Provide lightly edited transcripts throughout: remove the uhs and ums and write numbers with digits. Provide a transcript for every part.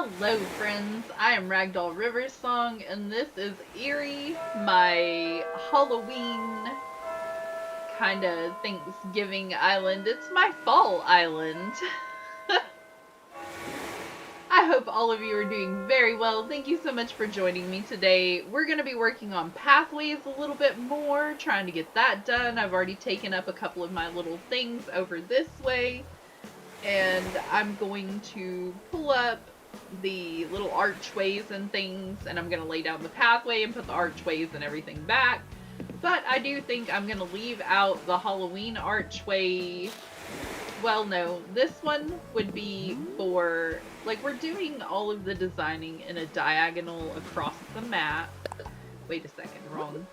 Hello friends, I am Ragdoll Riversong, and this is Eerie, my Halloween kind of Thanksgiving island. It's my fall island. I hope all of you are doing very well. Thank you so much for joining me today. We're going to be working on pathways a little bit more, trying to get that done. I've already taken up a couple of my little things over this way, and I'm going to pull up the little archways and things, and I'm going to lay down the pathway and put the archways and everything back. But I do think I'm going to leave out the Halloween archway. Well, no, this one would be for, like, we're doing all of the designing in a diagonal across the map. Wait a second, wrong.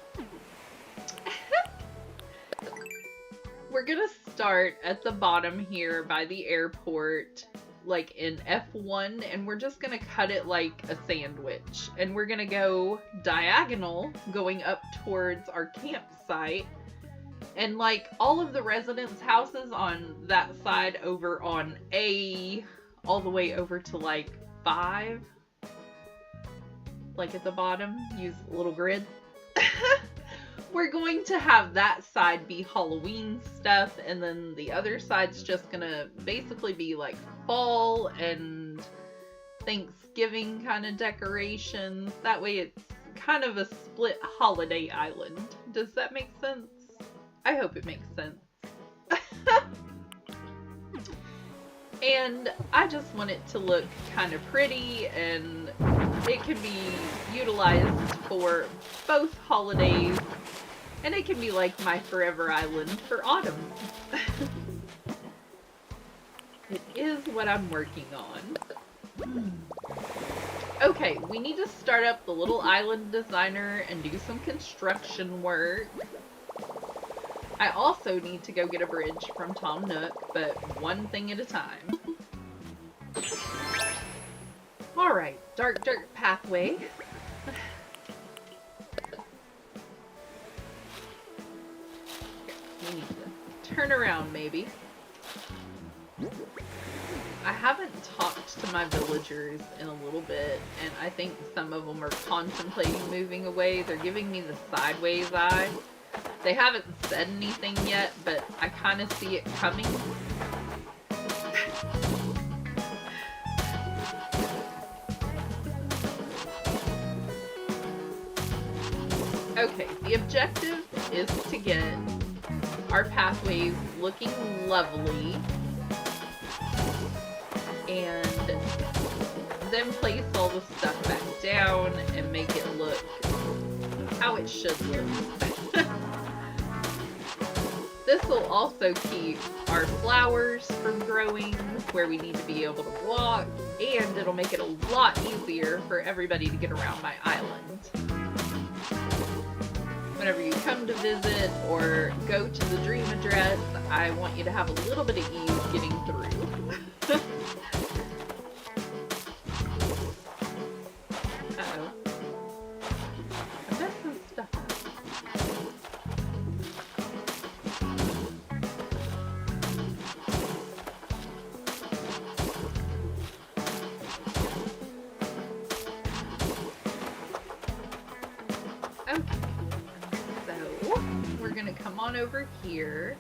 We're gonna start at the bottom here by the airport, like in F1, and we're just gonna cut it like a sandwich. And we're gonna go diagonal, going up towards our campsite. And like all of the residence houses on that side over on A, all the way over to like 5. Like at the bottom, use a little grid. We're going to have that side be Halloween stuff, and then the other side's just gonna basically be like fall and Thanksgiving kind of decorations. That way it's kind of a split holiday island. Does that make sense? I hope it makes sense. And I just want it to look kind of pretty, and it can be utilized for both holidays, and it can be like my forever island for autumn. It is what I'm working on. Okay, we need to start up the little island designer and do some construction work. I also need to go get a bridge from Tom Nook, but one thing at a time. Alright, dark dirt pathway. We need to turn around, maybe. I haven't talked to my villagers in a little bit, and I think some of them are contemplating moving away. They're giving me the sideways eye. They haven't said anything yet, but I kind of see it coming. Okay, the objective is to get our pathways looking lovely, and then place all the stuff back down and make it look how it should look. This will also keep our flowers from growing where we need to be able to walk, and it'll make it a lot easier for everybody to get around my island. Whenever you come to visit or go to the dream address, I want you to have a little bit of ease getting through. Uh-oh. I'm messing stuff up. Come on over here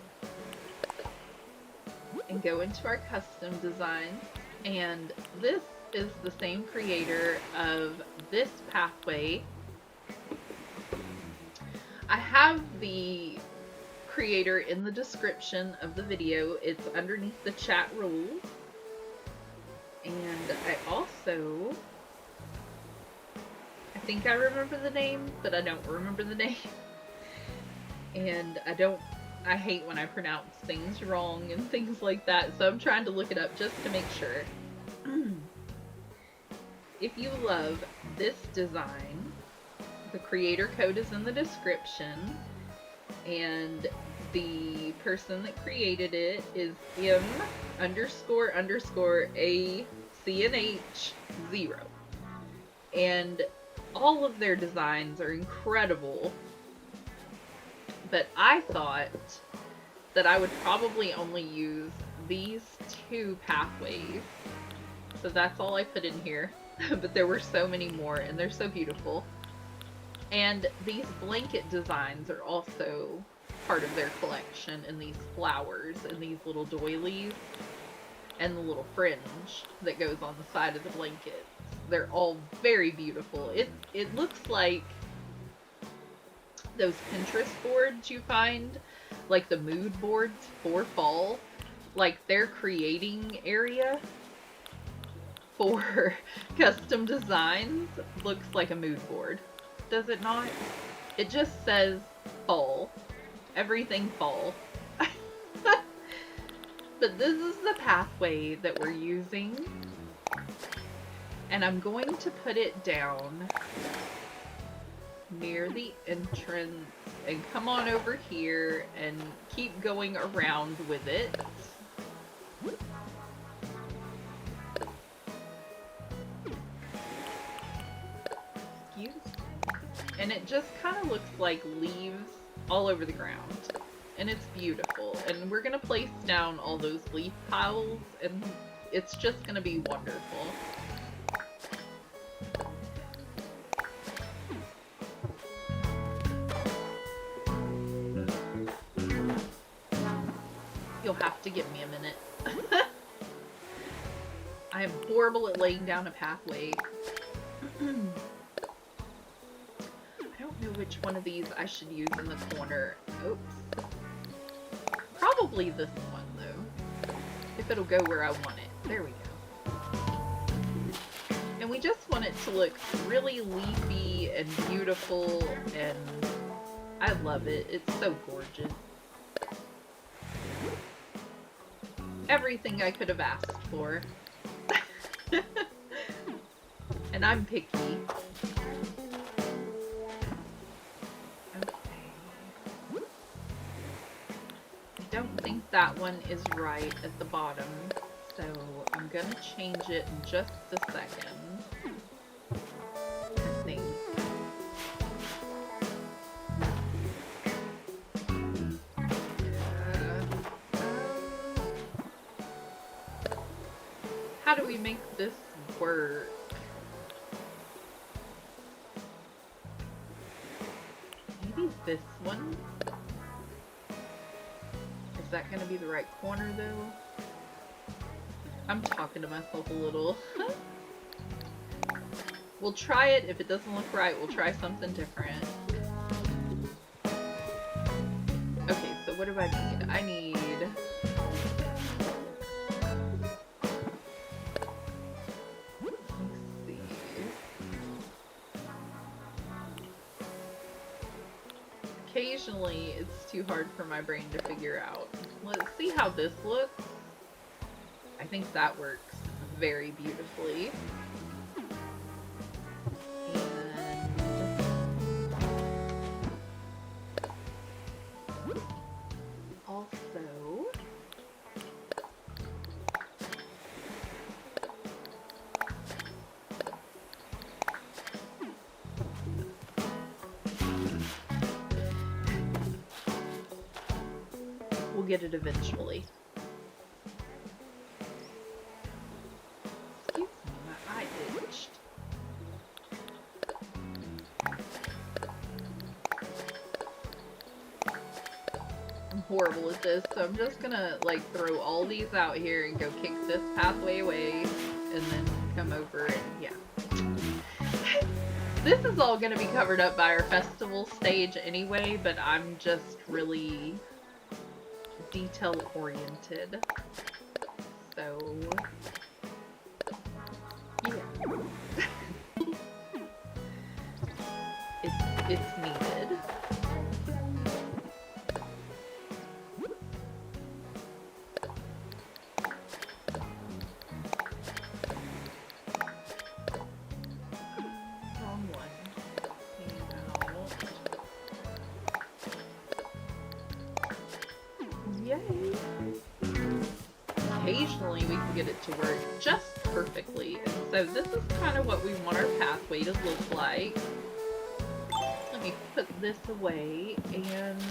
and go into our custom designs, and this is the same creator of this pathway. I have the creator in the description of the video. It's underneath the chat rules, and I think I remember the name, but I don't remember the name. And I hate when I pronounce things wrong and things like that, so I'm trying to look it up just to make sure. If you love this design, the creator code is in the description, and the person that created it is M__ACNH0. And all of their designs are incredible. But I thought that I would probably only use these 2 pathways So that's all I put in here. But there were so many more, and they're so beautiful. And these blanket designs are also part of their collection, and these flowers and these little doilies and the little fringe that goes on the side of the blanket. They're all very beautiful. It looks like those Pinterest boards you find, like the mood boards for fall, like their creating area for custom designs looks like a mood board. Does it not? It just says fall. Everything fall. But this is the pathway that we're using. And I'm going to put it down near the entrance and come on over here and keep going around with it. Excuse me. And it just kind of looks like leaves all over the ground. And it's beautiful. And we're going to place down all those leaf piles, and it's just going to be wonderful. You'll have to give me a minute. I am horrible at laying down a pathway. I don't know which one of these I should use in the corner. Oops. Probably this one, though. If it'll go where I want it. There we go. And we just want it to look really leafy and beautiful, and I love it. It's so gorgeous. Everything I could have asked for. And I'm picky. I don't think that one is right at the bottom, so I'm gonna change it in just a second. I think. How do we make this work? Maybe this one? Is that going to be the right corner, though? I'm talking to myself a little. We'll try it. If it doesn't look right, we'll try something different. Okay, so what do I need? I need... Let's see. Occasionally, it's too hard for my brain to figure out. Let's see how this looks. I think that works very beautifully. And also, we'll get it eventually. Excuse me, my eye itched. I'm horrible at this, so I'm just gonna like throw all these out here and go kick this pathway away and then come over and yeah. This is all gonna be covered up by our festival stage anyway, but I'm just really detail oriented, so yeah. it's needed. Wrong one. Yay! Occasionally we can get it to work just perfectly, and so this is kind of what we want our pathway to look like. Let me put this away, and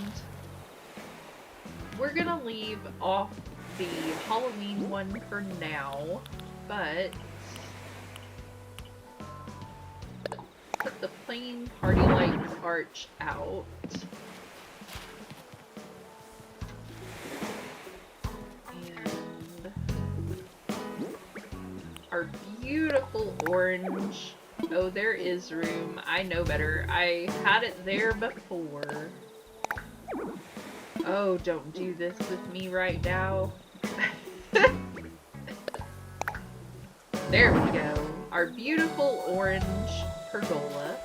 we're gonna leave off the Halloween one for now, but put the plain party lights arch out. And our beautiful orange. Oh, there is room. I know better. I had it there before. Oh, don't do this with me right now. There we go. Our beautiful orange pergola.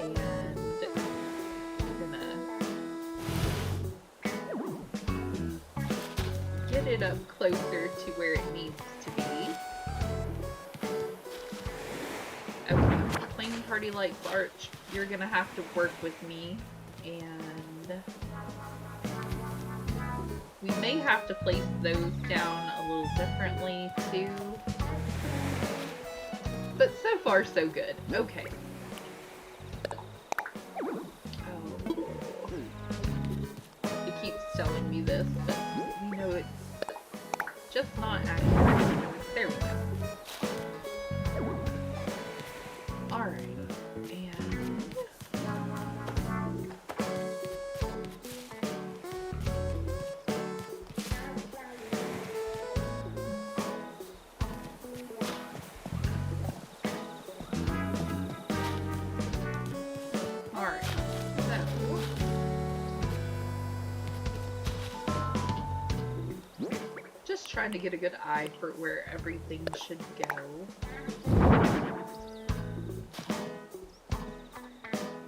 And I'm gonna get it up closer to where it needs to be. Okay, plain party lights arch. You're gonna have to work with me, and we may have to place those down a little differently too. But so far so good. Okay. Oh. It keeps telling me this, but you know it's just not accurate. There we go. Alright. Trying to get a good eye for where everything should go.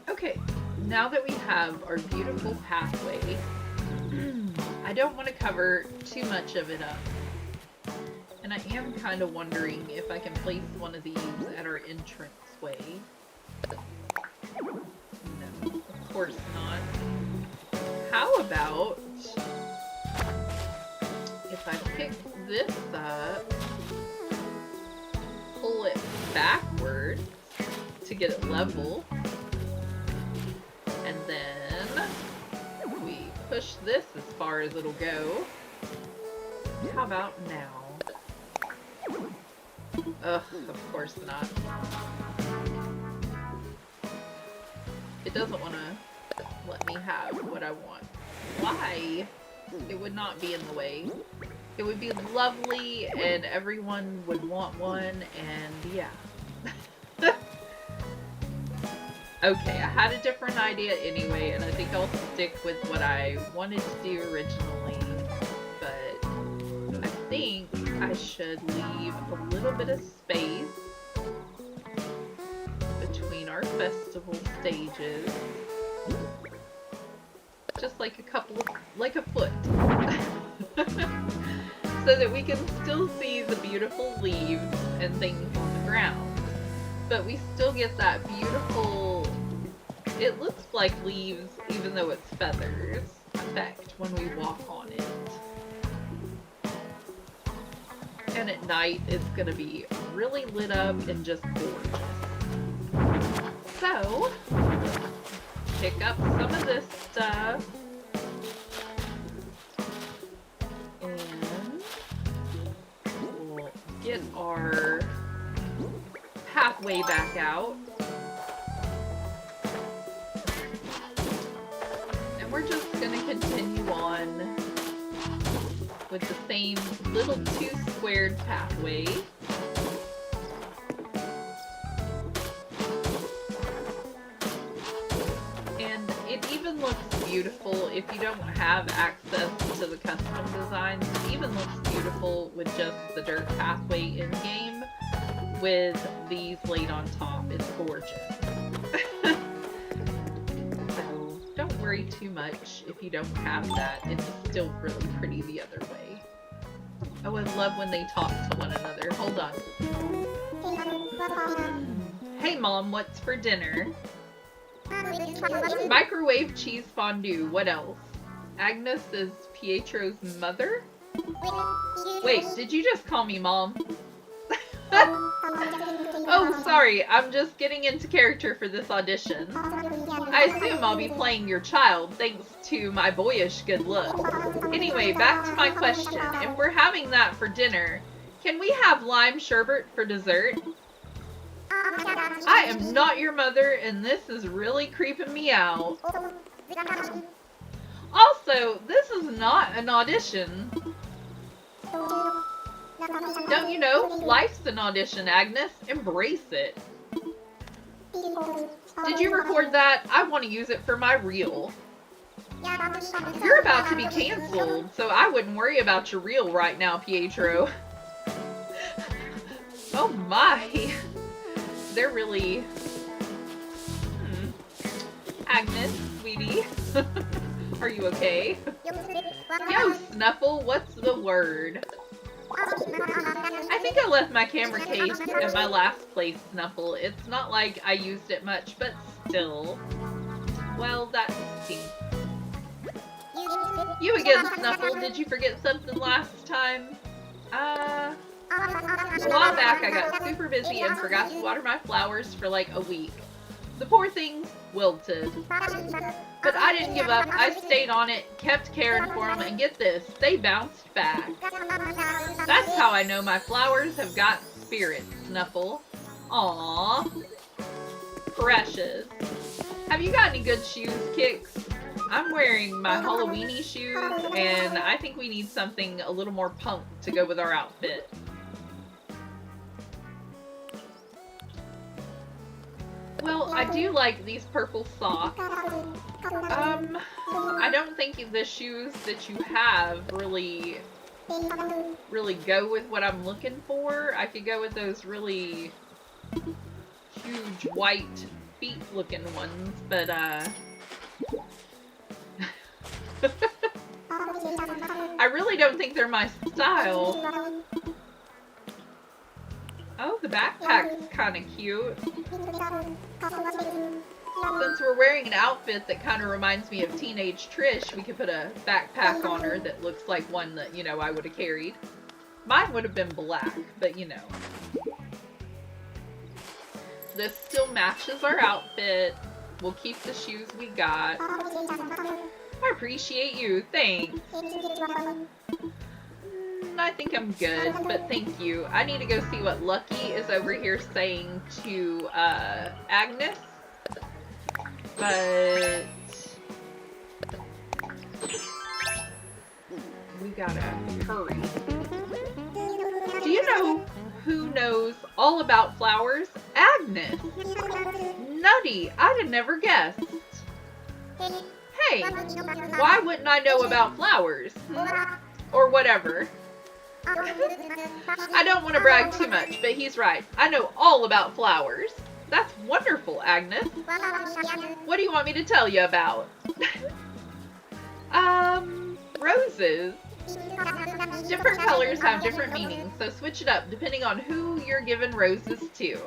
Okay, now that we have our beautiful pathway, I don't want to cover too much of it up. And I am kind of wondering if I can place one of these at our entranceway. No, of course not. How about if I pick this up, pull it backwards to get it level, and then we push this as far as it'll go. How about now? Ugh, of course not. It doesn't want to let me have what I want. Why? It would not be in the way. It would be lovely and everyone would want one, and yeah. Okay, I had a different idea anyway, and I think I'll stick with what I wanted to do originally, but I think I should leave a little bit of space between our festival stages. Just like like a foot. So that we can still see the beautiful leaves and things on the ground. But we still get that beautiful, it looks like leaves even though it's feathers, effect when we walk on it. And at night it's going to be really lit up and just gorgeous. So, pick up some of this stuff. And we'll get our pathway back out. And we're just going to continue on with the same little 2 squared pathway. And it even looks beautiful if you don't have access to the custom designs. It even looks beautiful with just the dirt pathway in game with these laid on top. It's gorgeous. So don't worry too much if you don't have that. It's still really pretty the other way. Oh, I love when they talk to one another. Hold on. Hey Mom, what's for dinner? Microwave cheese fondue. What else? Agnes is Pietro's mother? Wait, did you just call me Mom? Oh, sorry. I'm just getting into character for this audition. I assume I'll be playing your child, thanks to my boyish good look. Anyway, back to my question. If we're having that for dinner, can we have lime sherbet for dessert? I am not your mother, and this is really creeping me out. Also, this is not an audition. Don't you know? Life's an audition, Agnes. Embrace it. Did you record that? I want to use it for my reel. You're about to be canceled, so I wouldn't worry about your reel right now, Pietro. Oh my. They're really... Agnes, sweetie. Are you okay? Yo, Snuffle, what's the word? I think I left my camera case at my last place, Snuffle. It's not like I used it much, but still. Well, that stinks. You again, Snuffle. Did you forget something last time? A while back I got super busy and forgot to water my flowers for like a week. The poor things wilted. But I didn't give up. I stayed on it, kept caring for them, and get this, they bounced back. That's how I know my flowers have got spirit, Snuffle. Aww. Precious. Have you got any good shoes, Kix? I'm wearing my Halloweeny shoes, and I think we need something a little more punk to go with our outfit. Well, I do like these purple socks. I don't think the shoes that you have really go with what I'm looking for. I could go with those really huge white feet looking ones, but I really don't think they're my style. Oh, the backpack's kind of cute. Since we're wearing an outfit that kind of reminds me of teenage Trish, we could put a backpack on her that looks like one that, you know, I would have carried. Mine would have been black, but you know. This still matches our outfit. We'll keep the shoes we got. I appreciate you. Thanks. I think I'm good, but thank you. I need to go see what Lucky is over here saying to Agnes. But we gotta hurry. Do you know who knows all about flowers? Agnes. Nutty, I'd have never guessed. Hey, why wouldn't I know about flowers? Or whatever. I don't want to brag too much, but he's right. I know all about flowers. That's wonderful, Agnes. What do you want me to tell you about? Roses. Different colors have different meanings, so switch it up depending on who you're giving roses to.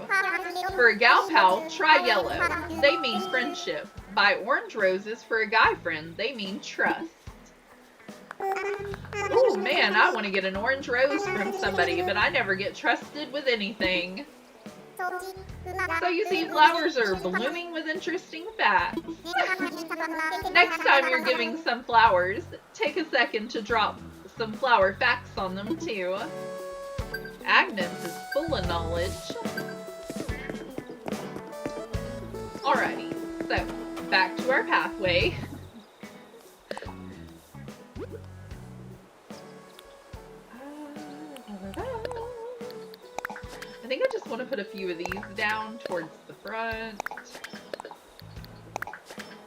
For a gal pal, try yellow. They mean friendship. Buy orange roses for a guy friend. They mean trust. Oh man, I want to get an orange rose from somebody, but I never get trusted with anything. So you see, flowers are blooming with interesting facts. Next time you're giving some flowers, take a second to drop some flower facts on them too. Agnes is full of knowledge. Alrighty, so back to our pathway. I think I just want to put a few of these down towards the front.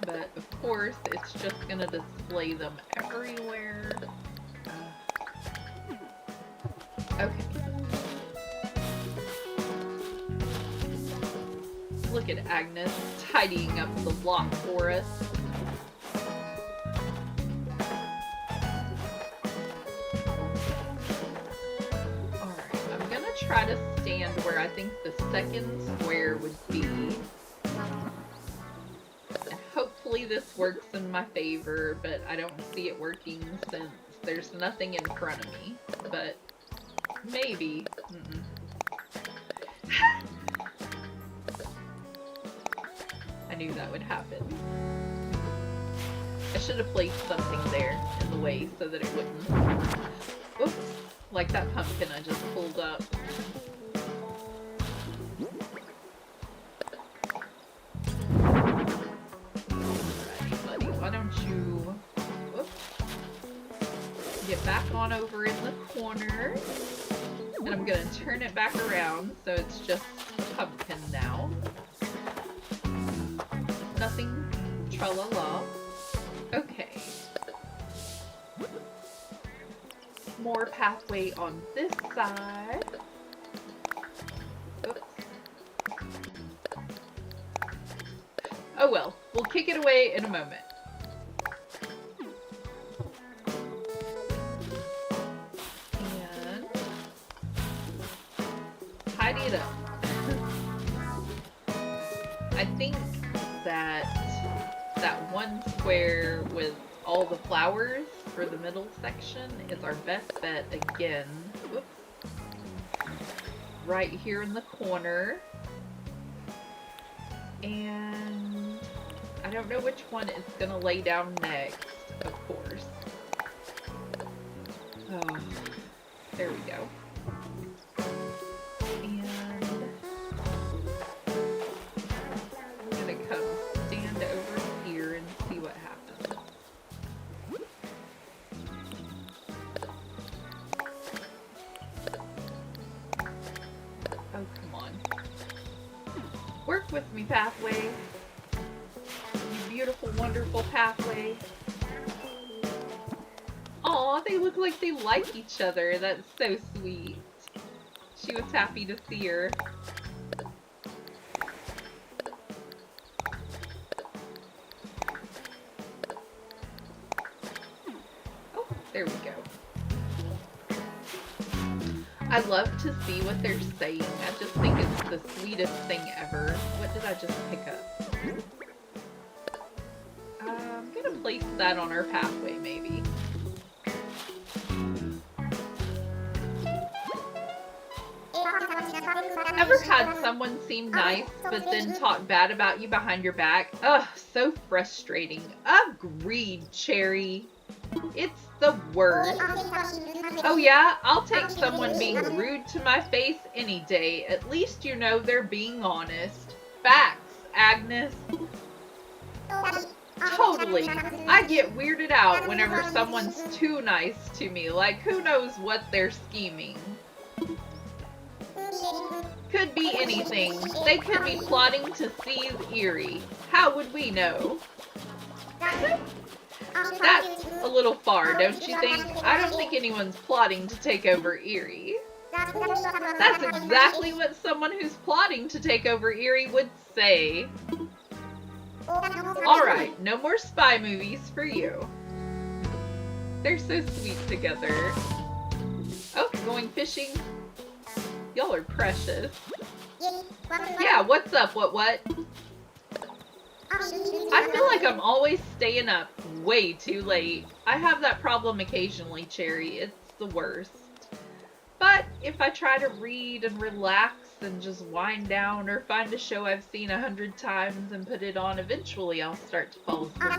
But of course, it's just going to display them everywhere. Okay. Look at Agnes tidying up the lot for us. Try to stand where I think the second square would be. And hopefully this works in my favor, but I don't see it working since there's nothing in front of me. But maybe. I knew that would happen. I should have placed something there in the way so that it wouldn't. Oops. Like that pumpkin I just pulled up. get back on over in the corner. And I'm gonna turn it back around so it's just a pumpkin now. Nothing tra-la-la. Okay. More pathway on this side. Oops. Oh well, we'll kick it away in a moment. And tidy it up. I think that one square with all the flowers for the middle section is our best bet again. Whoops. Right here in the corner. And I don't know which one it's gonna lay down next, of course. Oh, there we go. And I'm gonna come stand over here and see what happens. Oh, come on. Work with me, pathway. You beautiful, wonderful pathway. Aw, they look like they like each other. That's so sweet. She was happy to see her. Oh, there we go. I love to see what they're saying. I just think it's the sweetest thing ever. What did I just pick up? I'm gonna place that on our pathway, maybe. Ever had someone seem nice, but then talk bad about you behind your back? Ugh, so frustrating. Agreed, Cherry. It's the worst. Oh yeah? I'll take someone being rude to my face any day. At least you know they're being honest. Facts, Agnes. Totally. I get weirded out whenever someone's too nice to me. Like, who knows what they're scheming? Could be anything. They could be plotting to seize Eerie. How would we know? That's a little far, don't you think? I don't think anyone's plotting to take over Eerie. That's exactly what someone who's plotting to take over Eerie would say. Alright, no more spy movies for you. They're so sweet together. Oh, going fishing. Y'all are precious. Yeah, what's up, what? I feel like I'm always staying up way too late. I have that problem occasionally, Cherry. It's the worst. But if I try to read and relax and just wind down or find a show I've seen 100 times and put it on, eventually I'll start to fall asleep.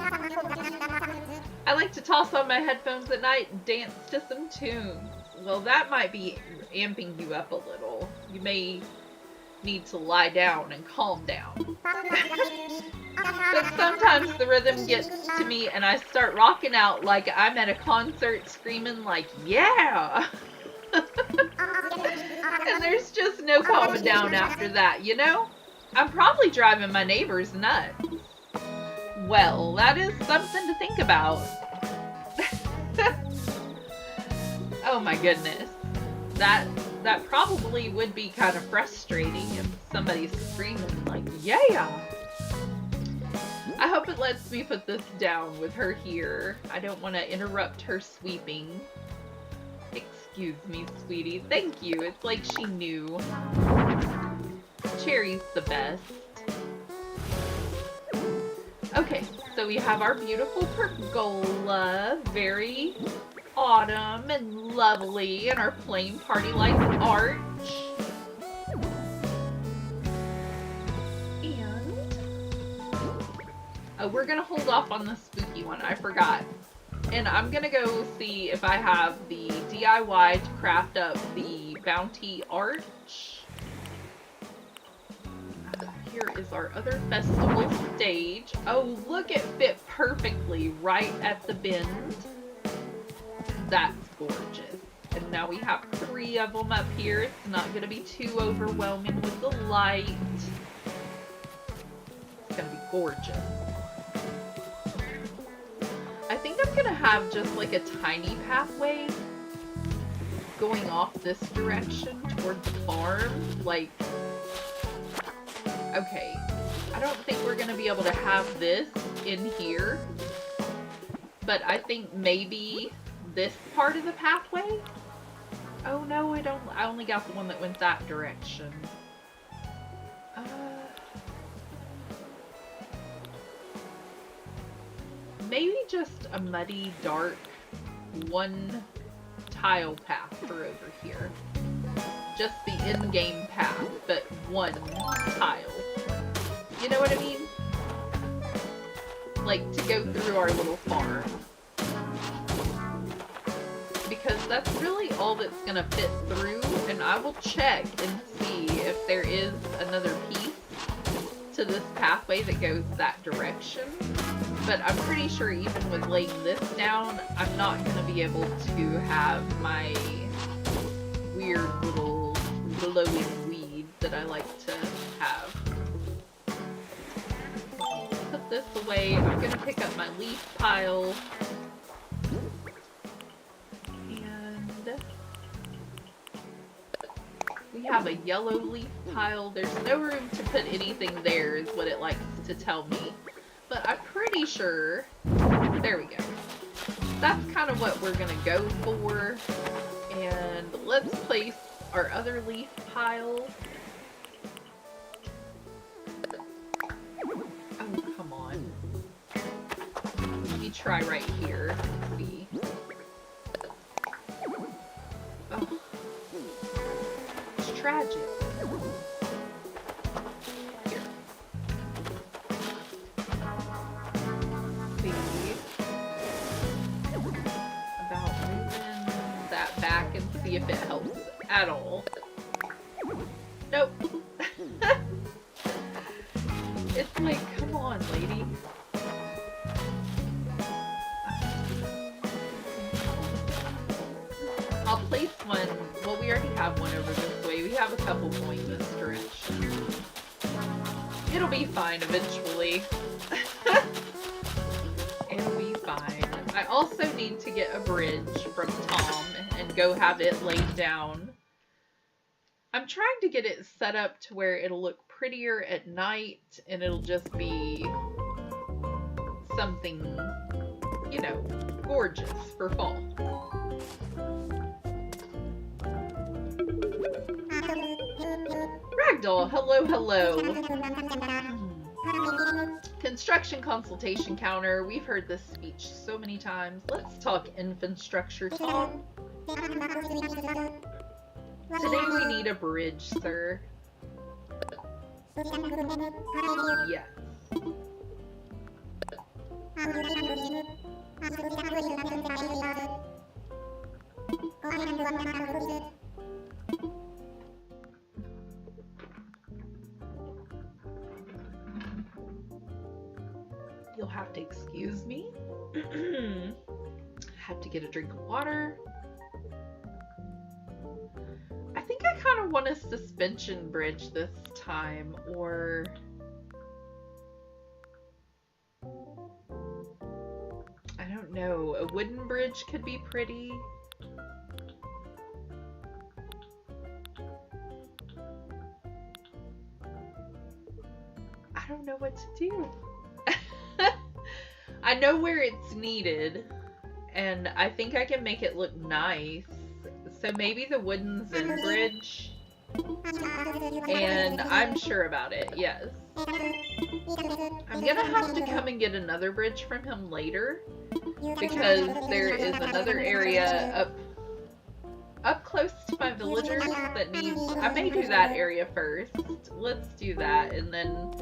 I like to toss on my headphones at night and dance to some tunes. Well, that might be amping you up a little. You may need to lie down and calm down. But sometimes the rhythm gets to me and I start rocking out like I'm at a concert screaming like, yeah! And there's just no calming down after that, you know? I'm probably driving my neighbors nuts. Well, that is something to think about. Oh my goodness. That probably would be kind of frustrating if somebody's screaming like, yeah! I hope it lets me put this down with her here. I don't want to interrupt her sweeping. Excuse me, sweetie. Thank you. It's like she knew. Cherry's the best. Okay, so we have our beautiful pergola. Very autumn and lovely, and our plain party lights arch. And oh, we're gonna hold off on the spooky one. I forgot. And I'm gonna go see if I have the DIY to craft up the bounty arch. Here is our other festival stage. Oh, look, it fit perfectly right at the bend. That's gorgeous. And now we have 3 of them up here. It's not going to be too overwhelming with the light. It's going to be gorgeous. I think I'm going to have just like a tiny pathway going off this direction toward the farm. Like, okay, I don't think we're going to be able to have this in here, but I think maybe this part of the pathway? Oh no, I only got the one that went that direction. Maybe just a muddy, dark, 1 tile path for over here. Just the in-game path, but 1 tile. You know what I mean? Like, to go through our little farm. Because that's really all that's gonna fit through, and I will check and see if there is another piece to this pathway that goes that direction. But I'm pretty sure even with laying this down, I'm not gonna be able to have my weird little glowing weed that I like to have. Put this away. I'm gonna pick up my leaf pile. We have a yellow leaf pile. There's no room to put anything there, is what it likes to tell me. But I'm pretty sure... There we go. That's kind of what we're gonna go for. And let's place our other leaf pile. Oh, come on. Let me try right here. Let's see. Oh. Tragic. Here. See about moving that back and see if it helps at all. Nope. It's like, come on, lady. I'll place one. Well, we already have one over this way. We have a couple going this direction. It'll be fine eventually. It'll be fine. I also need to get a bridge from Tom and go have it laid down. I'm trying to get it set up to where it'll look prettier at night and it'll just be something, you know, gorgeous for fall. Ragdoll, hello, hello. Construction consultation counter. We've heard this speech so many times. Let's talk infrastructure, Tom. Today we need a bridge, sir. Yes. You'll have to excuse me. Have to get a drink of water. I think I kind of want a suspension bridge this time, or... I don't know. A wooden bridge could be pretty. I don't know what to do. I know where it's needed, and I think I can make it look nice. So maybe the wooden Zen bridge, and I'm sure about it, yes. I'm gonna have to come and get another bridge from him later, because there is another area up close to my villagers that needs... I may do that area first. Let's do that, and then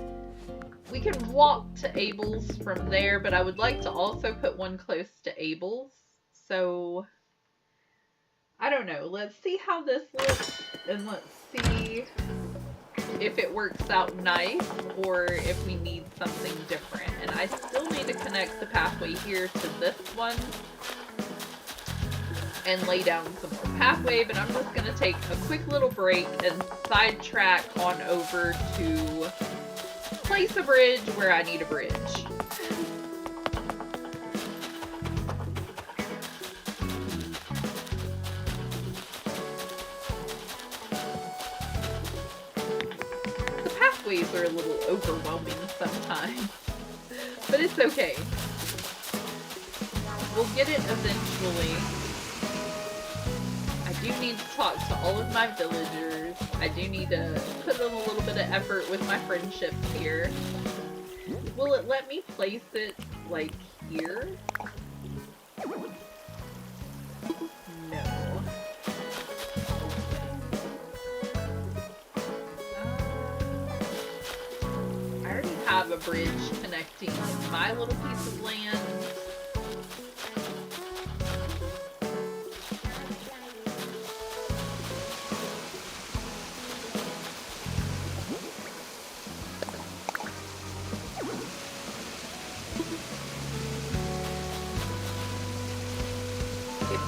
we can walk to Abel's from there, but I would like to also put one close to Abel's. So, I don't know. Let's see how this looks, and let's see if it works out nice, or if we need something different. And I still need to connect the pathway here to this one. and lay down some more pathway, but I'm just gonna take a quick little break and sidetrack on over to place a bridge where I need a bridge. The pathways are a little overwhelming sometimes, but it's okay. We'll get it eventually. I do need to talk to all of my villagers. I do need to put in a little bit of effort with my friendships here. Will it let me place it, like, here? No. I already have a bridge connecting my little piece of land.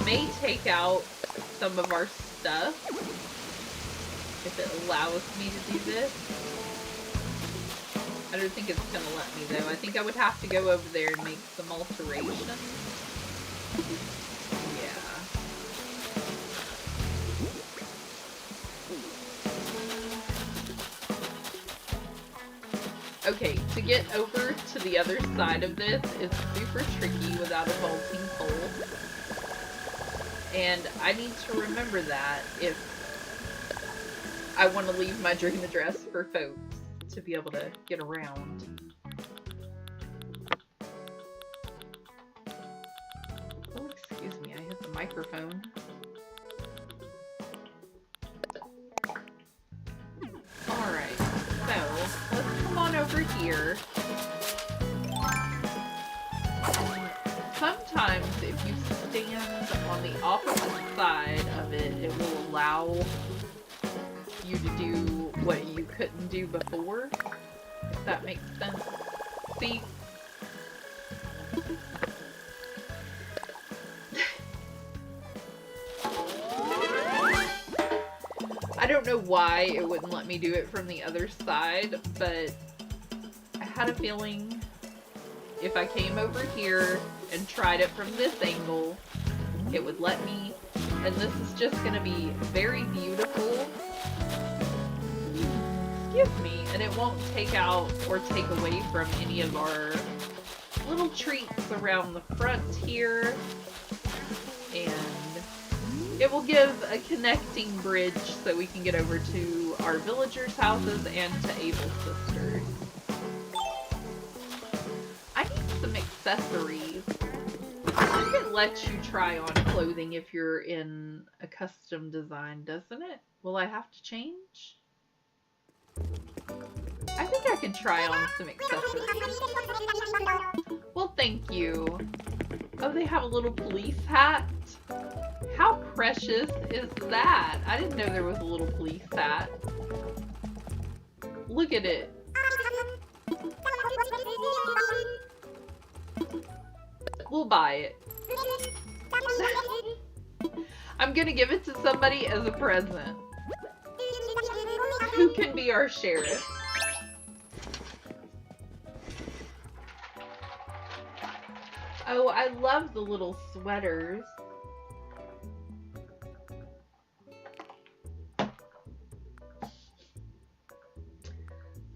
May take out some of our stuff if it allows me to do this. I don't think it's gonna let me though. I think I would have to go over there and make some alterations. Yeah. Okay, to get over to the other side of this is super tricky without a vaulting pole. And I need to remember that if I want to leave my dream address for folks to be able to get around. Oh, excuse me, I hit the microphone. Alright, so let's come on over here. Sometimes if you stand on the opposite side of it, it will allow you to do what you couldn't do before, if that makes sense. See? I don't know why it wouldn't let me do it from the other side, but I had a feeling if I came over here and tried it from this angle, it would let me, and this is just going to be very beautiful, excuse me, and it won't take out or take away from any of our little treats around the front here, and it will give a connecting bridge so we can get over to our villagers' houses and to Abel's sisters. I need some accessories. I think it lets you try on clothing if you're in a custom design, doesn't it? Will I have to change? I think I can try on some accessories. Well, thank you. Oh, they have a little police hat. How precious is that? I didn't know there was a little police hat. Look at it. We'll buy it. I'm gonna give it to somebody as a present. Who can be our sheriff? Oh, I love the little sweaters.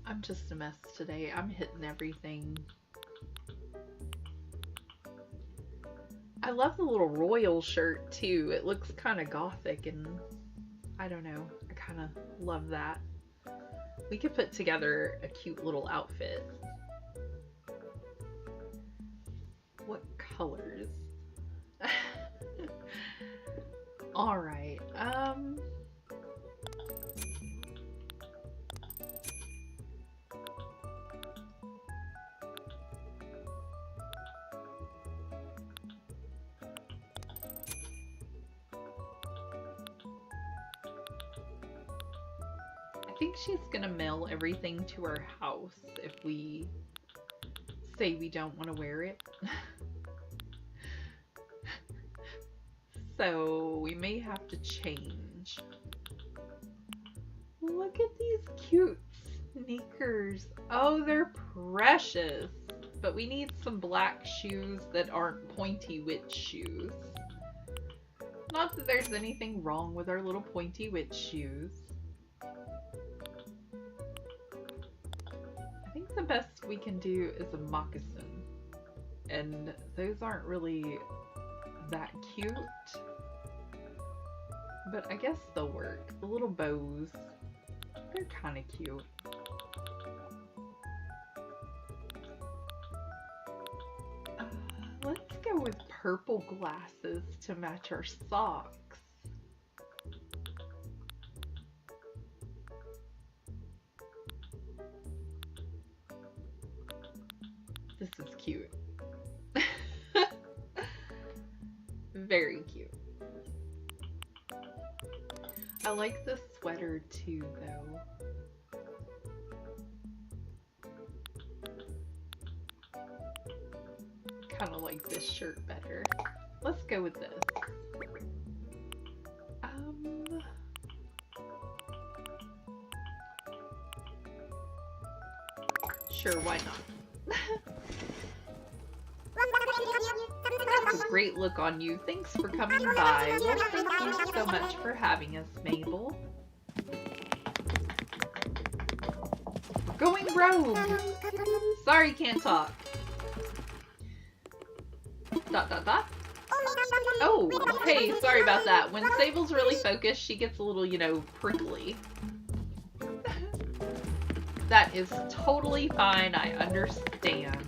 I'm just a mess today. I'm hitting everything. I love the little royal shirt too. It looks kind of gothic and I don't know. I kind of love that. We could put together a cute little outfit. What colors? All right. I think she's gonna mail everything to our house if we say we don't want to wear it. So we may have to change. Look at these cute sneakers. Oh, they're precious. But we need some black shoes that aren't pointy witch shoes. Not that there's anything wrong with our little pointy witch shoes. I think the best we can do is a moccasin. And those aren't really that cute. But I guess they'll work. The little bows, they're kind of cute. Let's go with purple glasses to match our socks. This is cute. Very cute. I like the sweater too, though. Kind of like this shirt better. Let's go with this. Sure, why not? That's a great look on you. Thanks for coming by. Well, thank you so much for having us, Mabel. We're going rogue. Sorry, can't talk. ... Oh, hey, sorry about that. When Sable's really focused, she gets a little, you know, prickly. That is totally fine. I understand.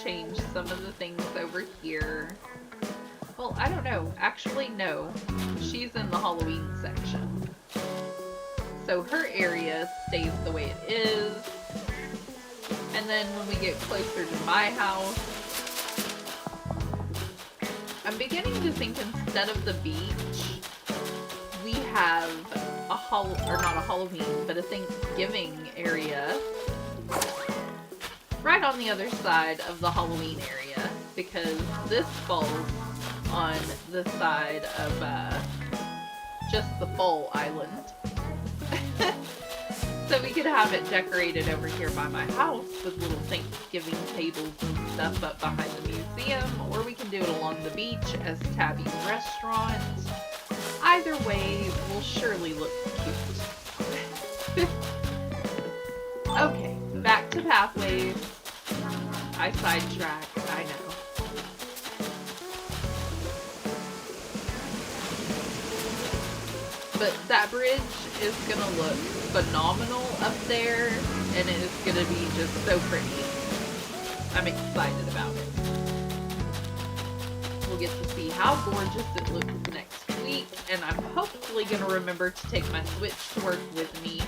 Change some of the things over here. Well, I don't know. Actually, no. She's in the Halloween section. So her area stays the way it is. And then when we get closer to my house, I'm beginning to think instead of the beach, we have a not a Halloween, but a Thanksgiving area right on the other side of the Halloween area, because this falls on the side of just the fall island. So we could have it decorated over here by my house with little Thanksgiving tables and stuff up behind the museum, or we can do it along the beach as Tabby's restaurant. Either way will surely look cute. Okay. Back to pathways. I sidetrack, I know. But that bridge is gonna look phenomenal up there, and it is gonna be just so pretty. I'm excited about it. We'll get to see how gorgeous it looks next week, and I'm hopefully gonna remember to take my Switch to work with me.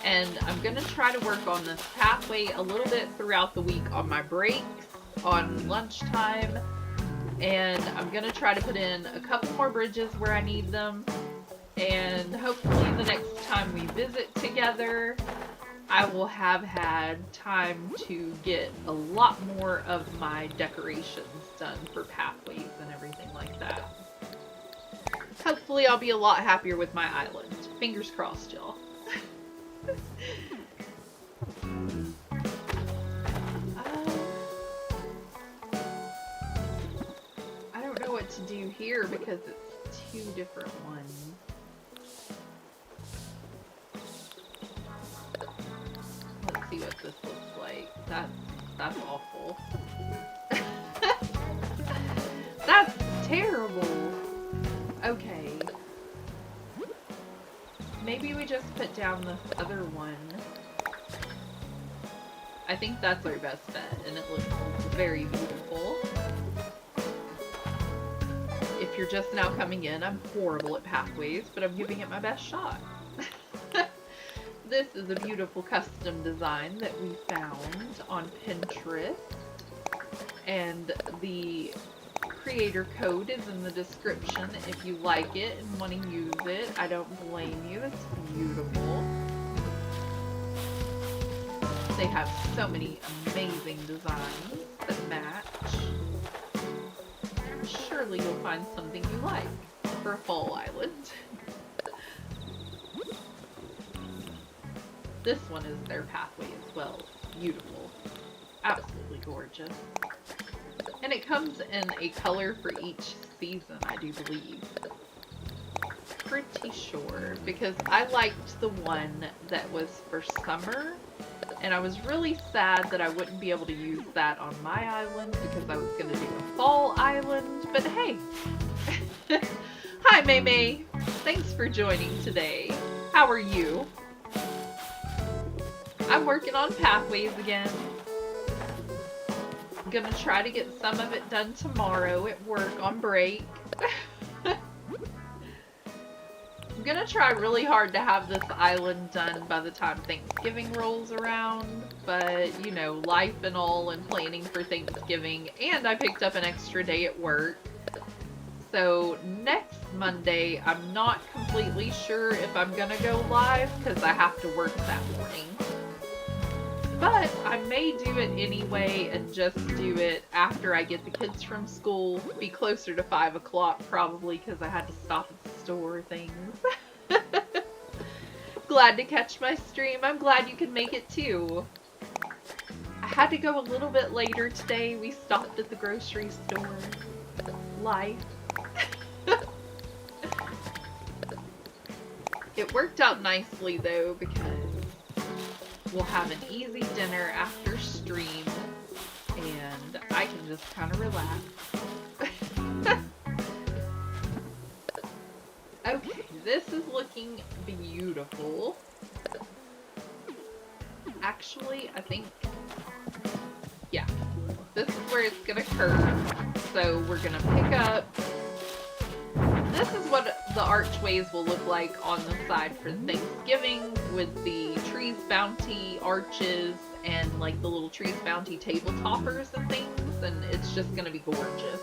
And I'm going to try to work on this pathway a little bit throughout the week on my breaks, on lunchtime. And I'm going to try to put in a couple more bridges where I need them. And hopefully the next time we visit together, I will have had time to get a lot more of my decorations done for pathways and everything like that. Hopefully I'll be a lot happier with my island. Fingers crossed, y'all. I don't know what to do here because it's two different ones. Let's see what this looks like. That's awful. That's terrible. Okay. Maybe we just put down this other one. I think that's our best bet, and it looks very beautiful. If you're just now coming in, I'm horrible at pathways, but I'm giving it my best shot. This is a beautiful custom design that we found on Pinterest. And the creator code is in the description if you like it and want to use it. I don't blame you. It's beautiful. They have so many amazing designs that match. Surely you'll find something you like for a fall island. This one is their pathway as well. Beautiful. Absolutely gorgeous. And it comes in a color for each season, I do believe. Pretty sure, because I liked the one that was for summer, and I was really sad that I wouldn't be able to use that on my island because I was going to do a fall island, but hey. Hi, May May. Thanks for joining today. How are you? I'm working on pathways again. I'm gonna try to get some of it done tomorrow at work on break. I'm gonna try really hard to have this island done by the time Thanksgiving rolls around, but you know, life and all and planning for Thanksgiving, and I picked up an extra day at work. So next Monday, I'm not completely sure if I'm gonna go live because I have to work that morning. But I may do it anyway and just do it after I get the kids from school. Be closer to 5 o'clock probably because I had to stop at the store things. Glad to catch my stream. I'm glad you can make it too. I had to go a little bit later today. We stopped at the grocery store. Life. It worked out nicely though because we'll have an easy dinner after stream, and I can just kind of relax. Okay, this is looking beautiful. Actually, I think, yeah, this is where it's gonna curve. So we're gonna pick up. This is what the archways will look like on the side for Thanksgiving with the Trees Bounty arches and like the little Trees Bounty table toppers and things, and it's just gonna be gorgeous.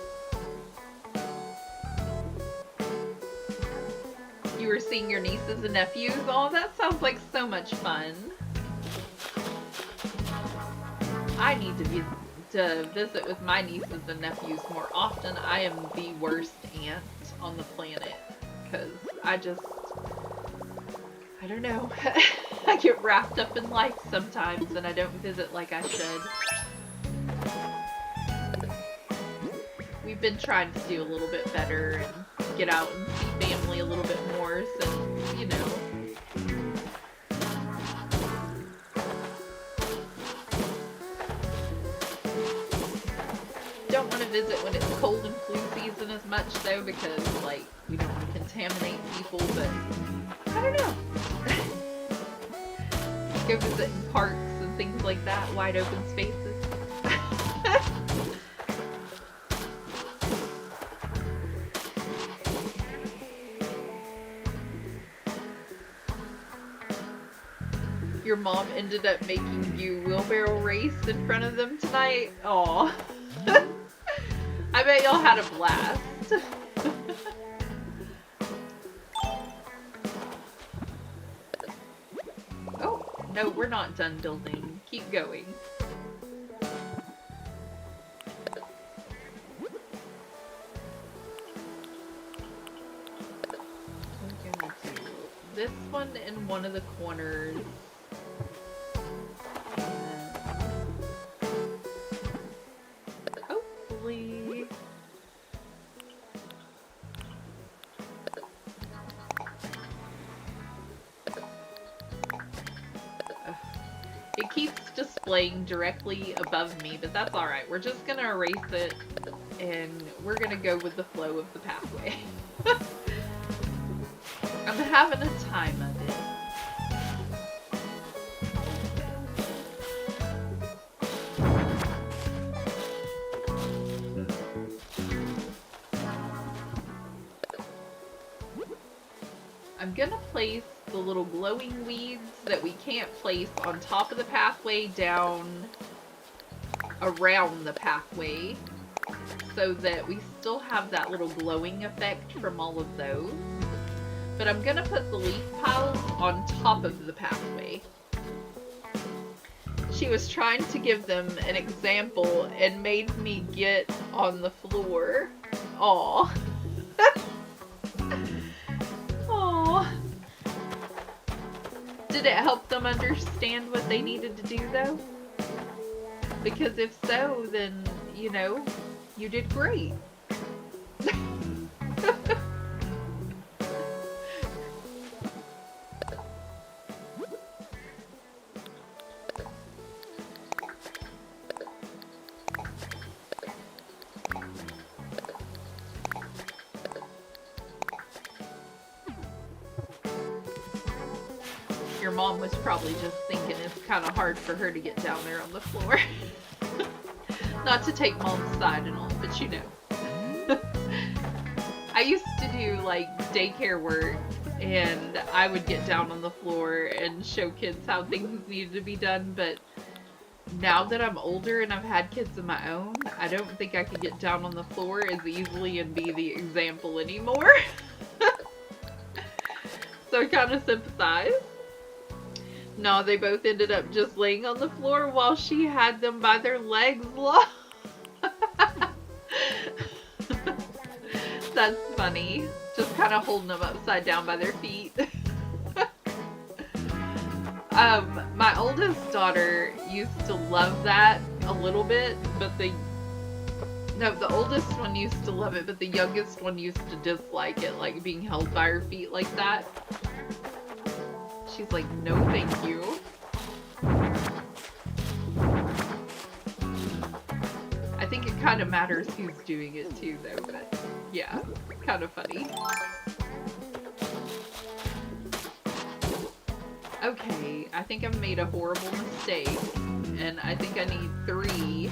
You were seeing your nieces and nephews? Oh, that sounds like so much fun. I need to visit with my nieces and nephews more often. I am the worst aunt on the planet because I don't know. I get wrapped up in life sometimes and I don't visit like I should. We've been trying to do a little bit better and get out and see family a little bit more, so, you know. Don't want to visit when it's cold and flu season as much though, because like we don't want to contaminate people, but I don't know. Go visit in parks and things like that, wide open spaces. Your mom ended up making you wheelbarrow race in front of them tonight? Aw. I bet y'all had a blast. Oh, no, we're not done building. Keep going. I'm gonna do this one in one of the corners. Hopefully it keeps displaying directly above me, but that's alright. We're just gonna erase it and we're gonna go with the flow of the pathway. I'm having a time of it. I'm gonna place the little glowing weeds that we can't place on top of the pathway down around the pathway. so that we still have that little glowing effect from all of those. But I'm gonna put the leaf piles on top of the pathway. She was trying to give them an example and made me get on the floor. Aw. Aw. Did it help them understand what they needed to do, though? Because if so, then, you know, you did great. Your mom was probably just thinking it's kind of hard for her to get down there on the floor. Not to take mom's side and all, but you know. I used to do like daycare work, and I would get down on the floor and show kids how things needed to be done, but now that I'm older and I've had kids of my own, I don't think I could get down on the floor as easily and be the example anymore. So I kind of sympathize. No, they both ended up just laying on the floor while she had them by their legs long. That's funny. Just kind of holding them upside down by their feet. My oldest daughter used to love that a little bit, but the oldest one used to love it, but the youngest one used to dislike it, like being held by her feet like that. She's like, no thank you. I think it kind of matters who's doing it too, though, but yeah, kind of funny. Okay, I think I've made a horrible mistake, and I think I need 3.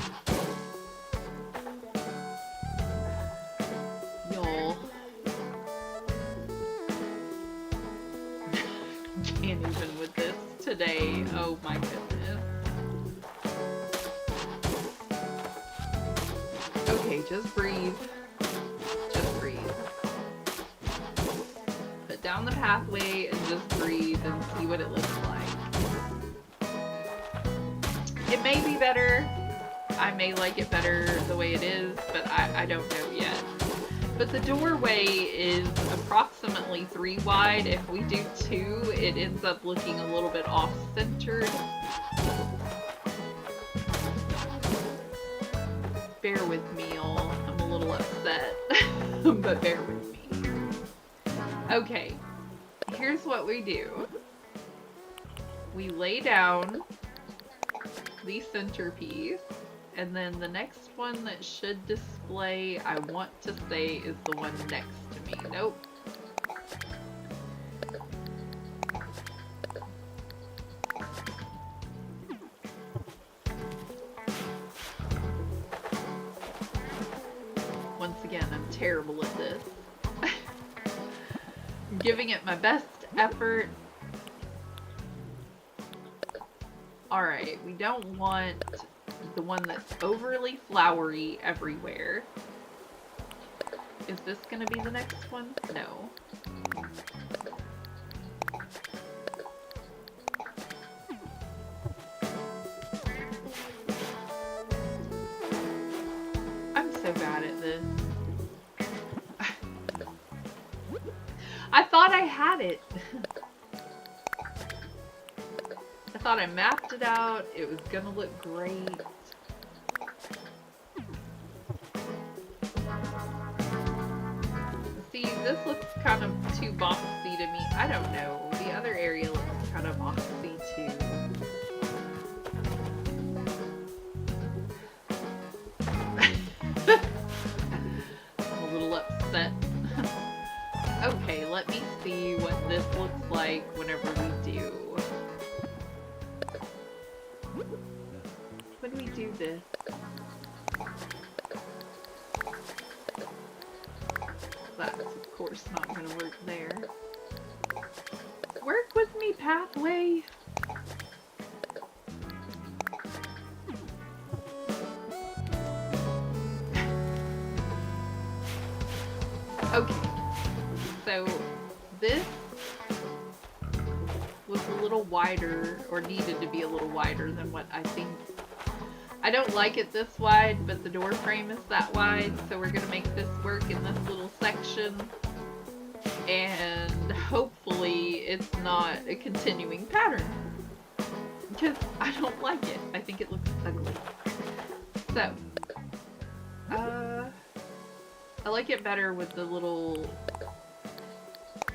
Y'all. Can't even with this today. Oh my goodness. Okay, just breathe. Just breathe. Put down the pathway and just breathe and see what it looks like. It may be better. I may like it better the way it is, but I don't know yet. But the doorway is approximately 3 wide. If we do 2, it ends up looking a little bit off-centered. Bear with me, y'all. I'm a little upset, but bear with me. Okay, here's what we do. We lay down the centerpiece. And then the next one that should display, I want to say, is the one next to me. Nope. Once again, I'm terrible at this. I'm giving it my best effort. Alright, we don't want the one that's overly flowery everywhere. Is this gonna be the next one? No. I'm so bad at this. I thought I had it. I thought I mapped it out. It was gonna look great. See, this looks kind of too boxy to me. I don't know. The other area looks kind of boxy too. I'm a little upset. Okay, let me see what this looks like whenever we do. When we do this. That's of course not gonna work there. Work with me, pathway! Okay, so this was a little wider, or needed to be a little wider than what I think. I don't like it this wide, but the door frame is that wide, so we're gonna make this work in this little section. And hopefully it's not a continuing pattern, because I don't like it. I think it looks ugly. So, I like it better with the little,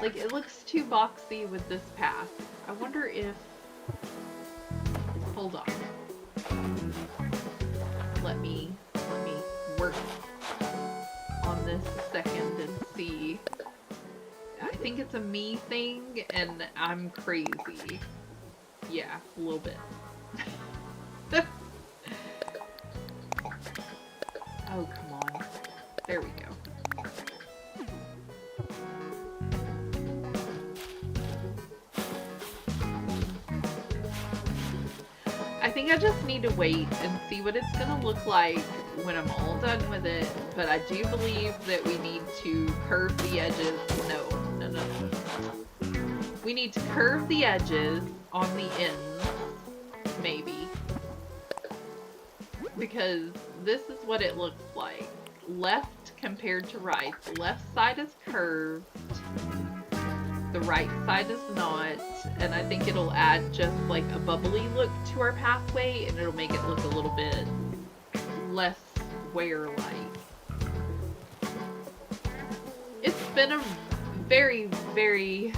like, it looks too boxy with this path. I wonder if, hold on. Let me work on this a second and see. I think it's a me thing and I'm crazy. Yeah, a little bit. Oh, come on. There we go. I think I just need to wait and see what it's gonna look like when I'm all done with it, but I do believe that we need to curve the edges. No. We need to curve the edges on the ends, maybe. Because this is what it looks like. Left compared to right. The left side is curved. The right side is not, and I think it'll add just like a bubbly look to our pathway, and it'll make it look a little bit less square-like. It's been a very, very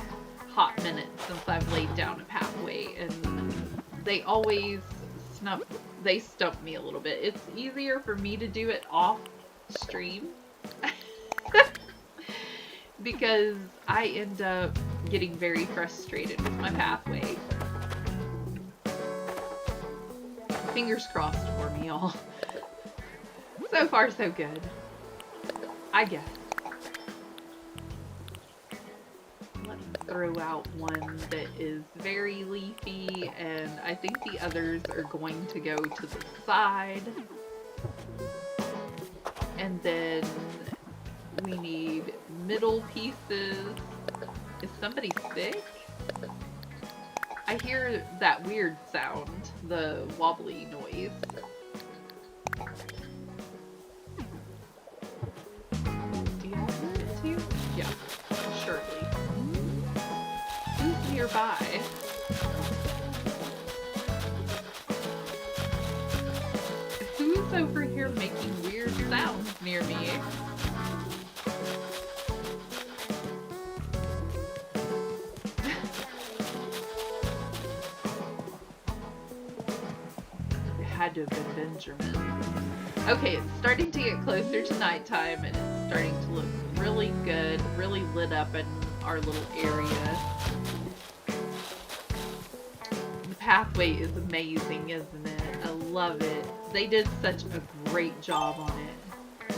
hot minute since I've laid down a pathway, and they always stump me a little bit. It's easier for me to do it off stream. Because I end up getting very frustrated with my pathway. Fingers crossed for me, y'all. So far, so good. I guess. Let's throw out one that is very leafy, and I think the others are going to go to the side. And then we need middle pieces. Is somebody sick? I hear that weird sound, the wobbly noise. Do y'all hear it too? Yeah, surely. Who's nearby? Who's over here making weird sounds near me? Had to have been Benjamin. Okay, it's starting to get closer to nighttime, and it's starting to look really good, really lit up in our little area. The pathway is amazing, isn't it? I love it. They did such a great job on it.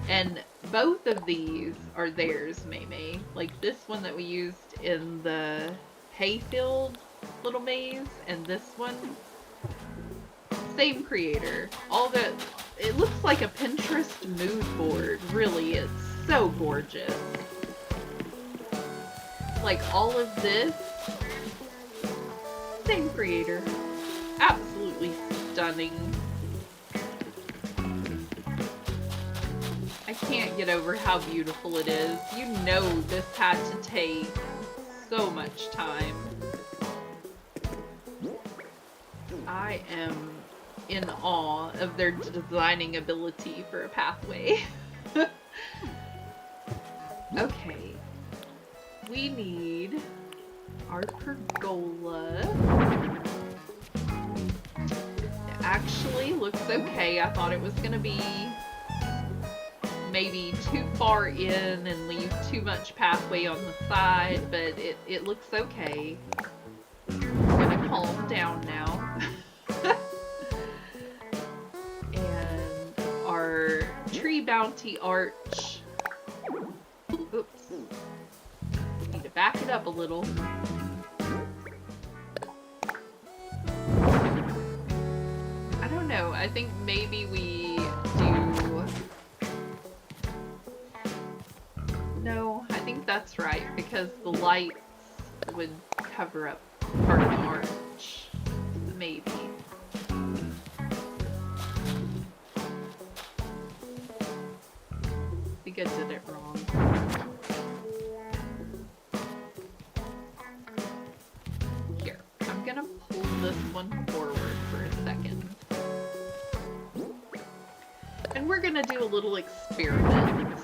And both of these are theirs, Maymay. Like this one that we used in the hayfield little maze, and this one, same creator. All that, it looks like a Pinterest mood board, really. It's so gorgeous. Like all of this, same creator. Absolutely stunning. I can't get over how beautiful it is. You know this had to take so much time. I am in awe of their designing ability for a pathway. Okay. We need our pergola. It actually looks okay. I thought it was gonna be maybe too far in and leave too much pathway on the side, but it looks okay. I'm gonna calm down now. Our tree bounty arch. Oops. Need to back it up a little. I don't know. I think maybe we do No, I think that's right, because the lights would cover up part of the arch. Maybe. I think I did it wrong. Here, I'm gonna pull this one forward for a second. And we're gonna do a little experiment.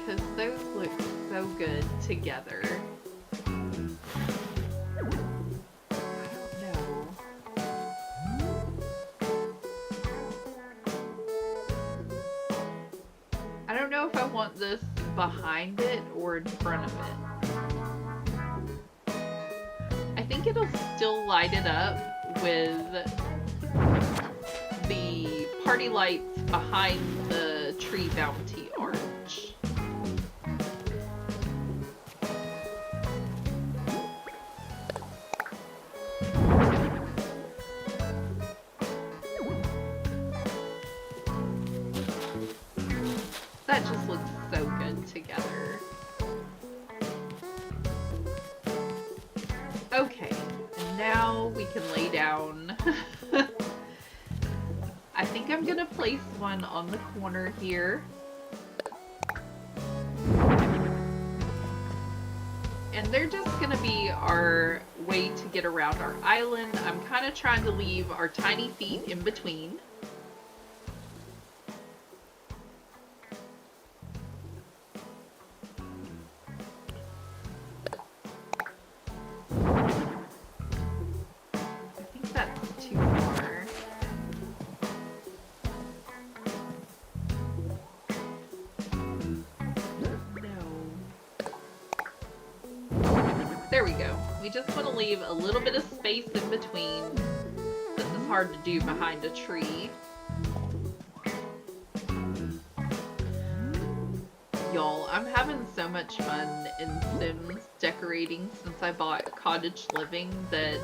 Because those look so good together. I don't know if I want this behind it or in front of it. I think it'll still light it up with the party lights behind the tree bounty arch. That just looks so good together. Okay, and now we can lay down. I think I'm gonna place one on the corner here. And they're just gonna be our way to get around our island. I'm kind of trying to leave our tiny feet in between. There we go. We just want to leave a little bit of space in between. This is hard to do behind a tree. Y'all, I'm having so much fun in Sims decorating since I bought Cottage Living that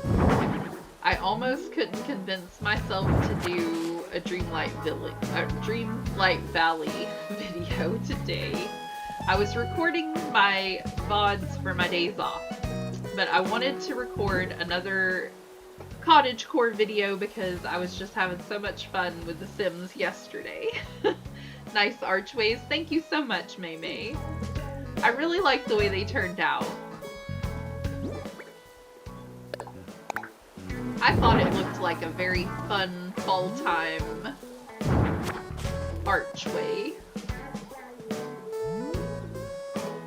I almost couldn't convince myself to do a Dreamlight Valley video today. I was recording my VODs for my days off, but I wanted to record another cottagecore video because I was just having so much fun with The Sims yesterday. Nice archways. Thank you so much, May May. I really like the way they turned out. I thought it looked like a very fun fall time archway.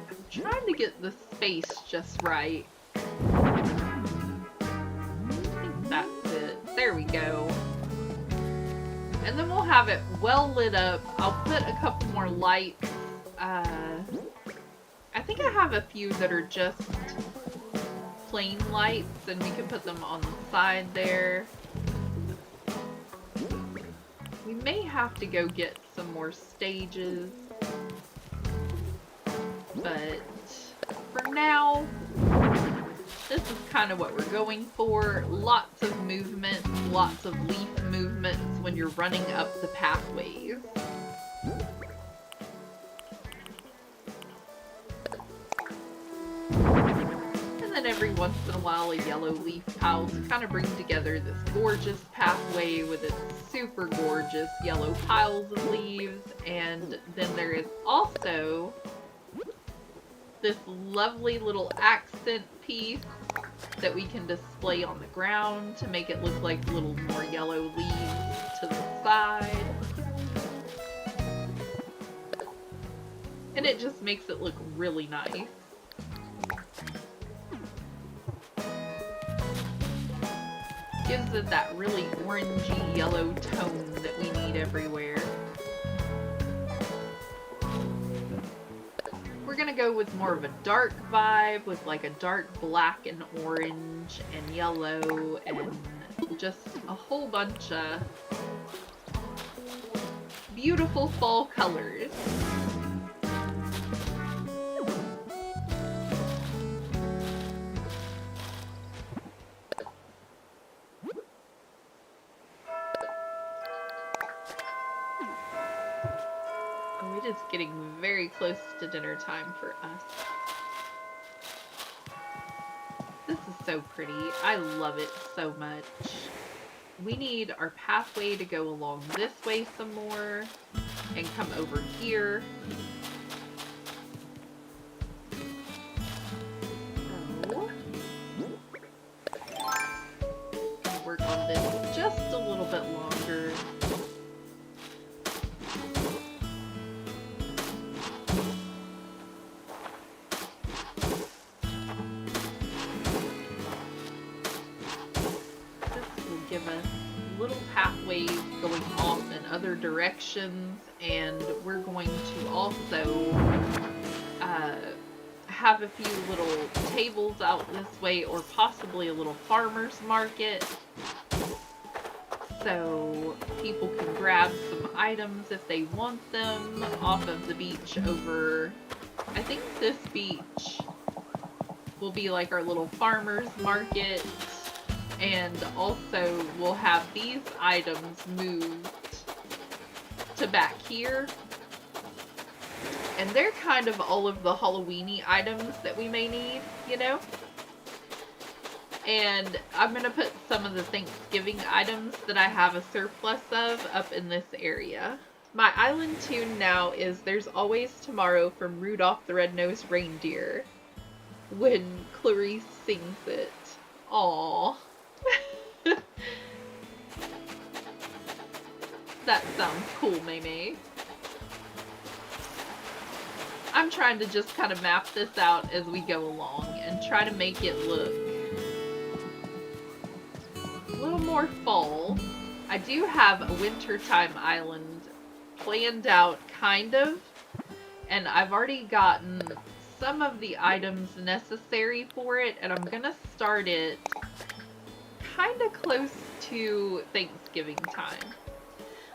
I'm trying to get the space just right. I think that's it. There we go. And then we'll have it well lit up. I'll put a couple more lights. I think I have a few that are just plain lights, and we can put them on the side there. We may have to go get some more stages, but for now, this is kind of what we're going for. Lots of movement, lots of leaf movements when you're running up the pathways. And then every once in a while a yellow leaf pile to kind of bring together this gorgeous pathway with its super gorgeous yellow piles of leaves. And then there is also this lovely little accent piece that we can display on the ground to make it look like little more yellow leaves to the side. And it just makes it look really nice. Gives it that really orangey yellow tone that we need everywhere. We're gonna go with more of a dark vibe with like a dark black and orange and yellow and just a whole bunch of beautiful fall colors. It is getting very close to dinner time for us. This is so pretty. I love it so much. We need our pathway to go along this way some more and come over here. So, work on this just a little bit longer. Give us little pathways going off in other directions, and we're going to also have a few little tables out this way, or possibly a little farmer's market, so people can grab some items if they want them off of the beach over. I think this beach will be like our little farmer's market. And also, we'll have these items moved to back here. And they're kind of all of the Halloween-y items that we may need, you know? And I'm going to put some of the Thanksgiving items that I have a surplus of up in this area. My island tune now is There's Always Tomorrow from Rudolph the Red-Nosed Reindeer when Clarice sings it. Aww. That sounds cool, Maymay. I'm trying to just kind of map this out as we go along and try to make it look a little more fall. I do have a wintertime island planned out, kind of, and I've already gotten some of the items necessary for it, and I'm gonna start it kind of close to Thanksgiving time.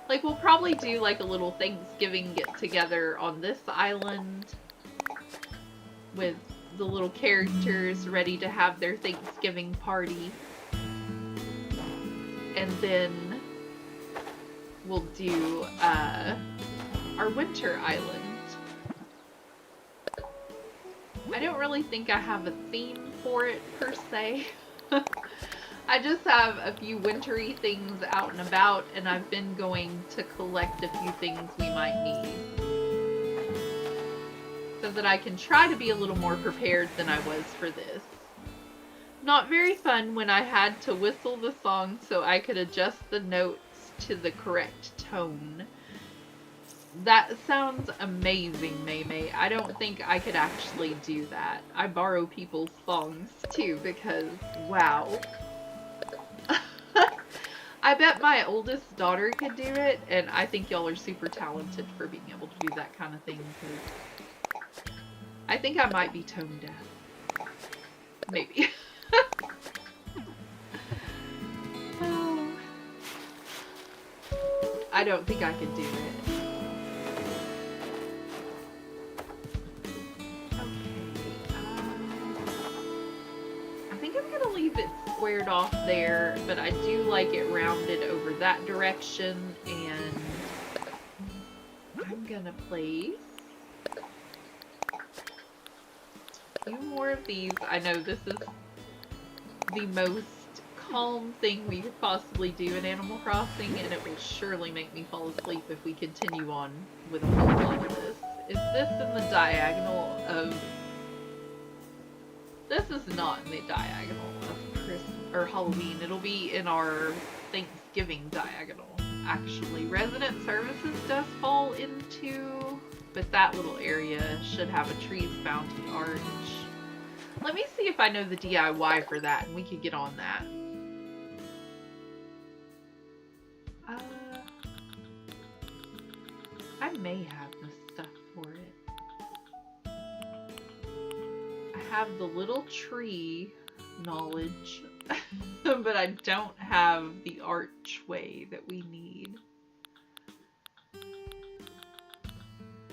Like, we'll probably do like a little Thanksgiving get-together on this island with the little characters ready to have their Thanksgiving party. And then we'll do our winter island. I don't really think I have a theme for it per se. I just have a few wintry things out and about, and I've been going to collect a few things we might need, so that I can try to be a little more prepared than I was for this. Not very fun when I had to whistle the song so I could adjust the notes to the correct tone. That sounds amazing, Maymay. I don't think I could actually do that. I borrow people's songs too, because wow. I bet my oldest daughter could do it, and I think y'all are super talented for being able to do that kind of thing, because I think I might be tone deaf. Maybe. Oh. I don't think I could do it. I think I'm gonna leave it squared off there, but I do like it rounded over that direction, and I'm gonna place a few more of these. I know this is the most calm thing we could possibly do in Animal Crossing, and it will surely make me fall asleep if we continue on with a whole lot of this. Is this in the diagonal of... This is not in the diagonal of Christmas or Halloween. It'll be in our Thanksgiving diagonal. Actually, Resident Services does fall into, but that little area should have a Trees Bounty arch. Let me see if I know the DIY for that, and we could get on that. I may have the stuff for it. I have the little tree knowledge, but I don't have the archway that we need.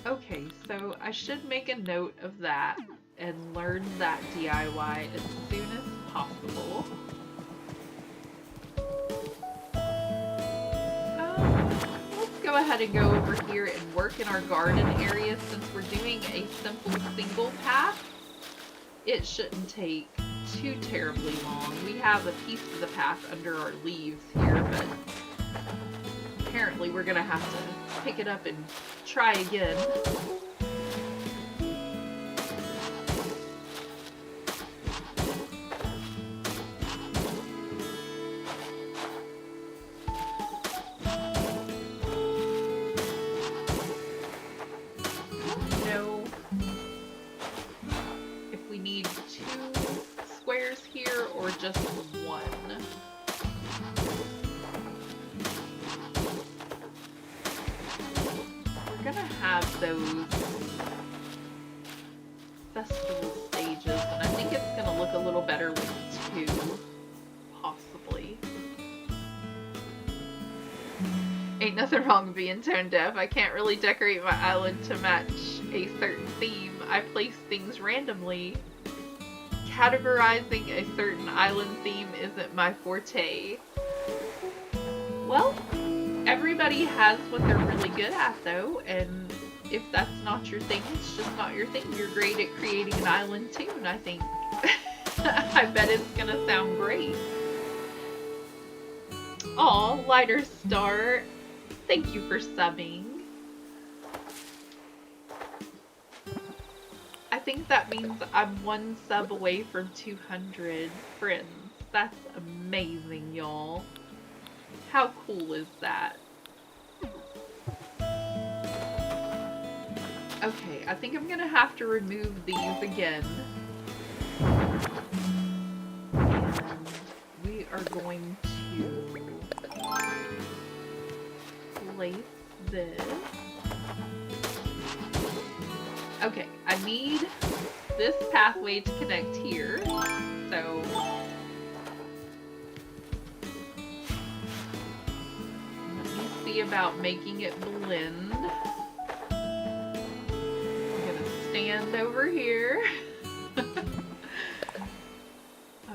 Okay, so I should make a note of that and learn that DIY as soon as possible. Let's go ahead and go over here and work in our garden area. Since we're doing a simple single path, it shouldn't take too terribly long. We have a piece of the path under our leaves here, but apparently we're gonna have to pick it up and try again. Or just one. We're gonna have those festival stages, and I think it's gonna look a little better with two, possibly. Ain't nothing wrong with being tone deaf. I can't really decorate my island to match a certain theme. I place things randomly. Categorizing a certain island theme isn't my forte. Well, everybody has what they're really good at though, and if that's not your thing, it's just not your thing. You're great at creating an island tune, I think. I bet it's gonna sound great. Aw, Lighter Star, thank you for subbing. I think that means I'm one sub away from 200 friends. That's amazing, y'all. How cool is that? Okay, I think I'm gonna have to remove these again. And we are going to place this. Okay, I need this pathway to connect here, so let me see about making it blend. I'm gonna stand over here.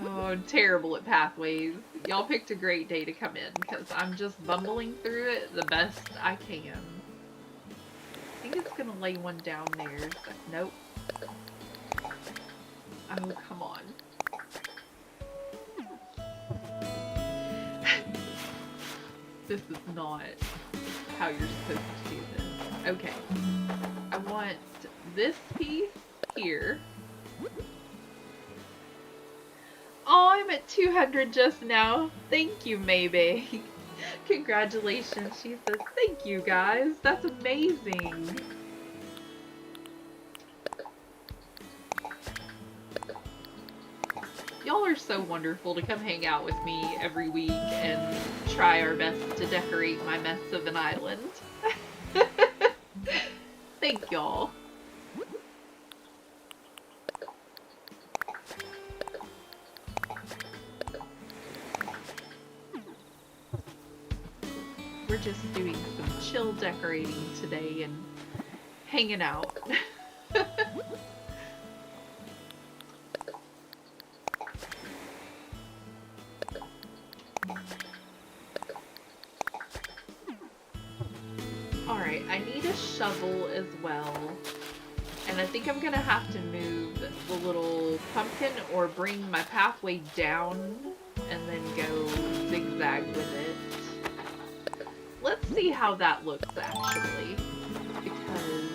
Oh, terrible at pathways. Y'all picked a great day to come in, because I'm just bumbling through it the best I can. I think it's gonna lay one down there. But nope. Oh, come on. This is not how you're supposed to do this. Okay. I want this piece here. Oh, I'm at 200 just now. Thank you, Maybe. Congratulations, she says. Thank you, guys. That's amazing. Y'all are so wonderful to come hang out with me every week and try our best to decorate my mess of an island. Thank y'all. We're just doing some chill decorating today and hanging out. Alright, I need a shovel as well. And I think I'm gonna have to move the little pumpkin or bring my pathway down and then go zigzag with it. Let's see how that looks, actually, because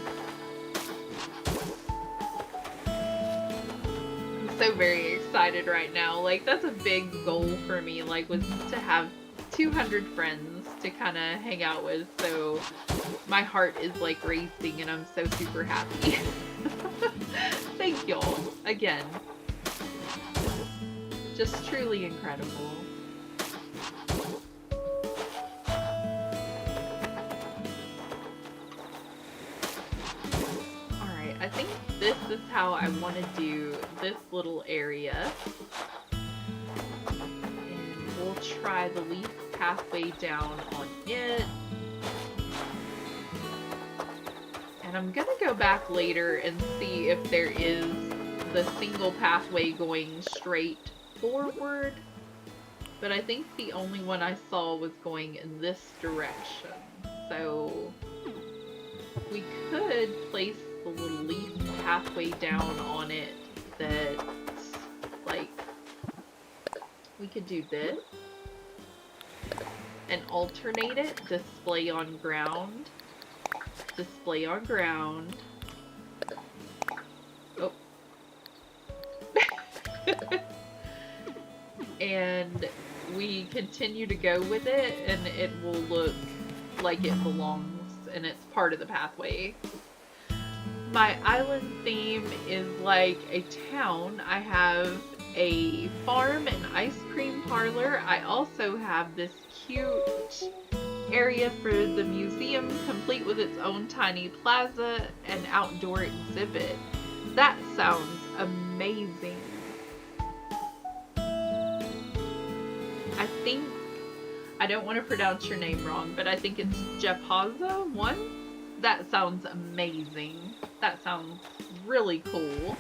I'm so very excited right now. Like, that's a big goal for me, like, was to have 200 friends to kind of hang out with, so my heart is, like, racing, and I'm so super happy. Thank y'all, again. Just truly incredible. I think this is how I want to do this little area. And we'll try the leaf pathway down on it. And I'm going to go back later and see if there is the single pathway going straight forward. But I think the only one I saw was going in this direction. So we could place the little leaf pathway down on it that, like, we could do this and alternate it, display on ground, display on ground. Oh. And we continue to go with it, and it will look like it belongs and it's part of the pathway. My island theme is like a town. I have a farm and ice cream parlor. I also have this cute area for the museum, complete with its own tiny plaza and outdoor exhibit. That sounds amazing. I don't want to pronounce your name wrong, but I think it's Jepaza 1. That sounds amazing. That sounds really cool.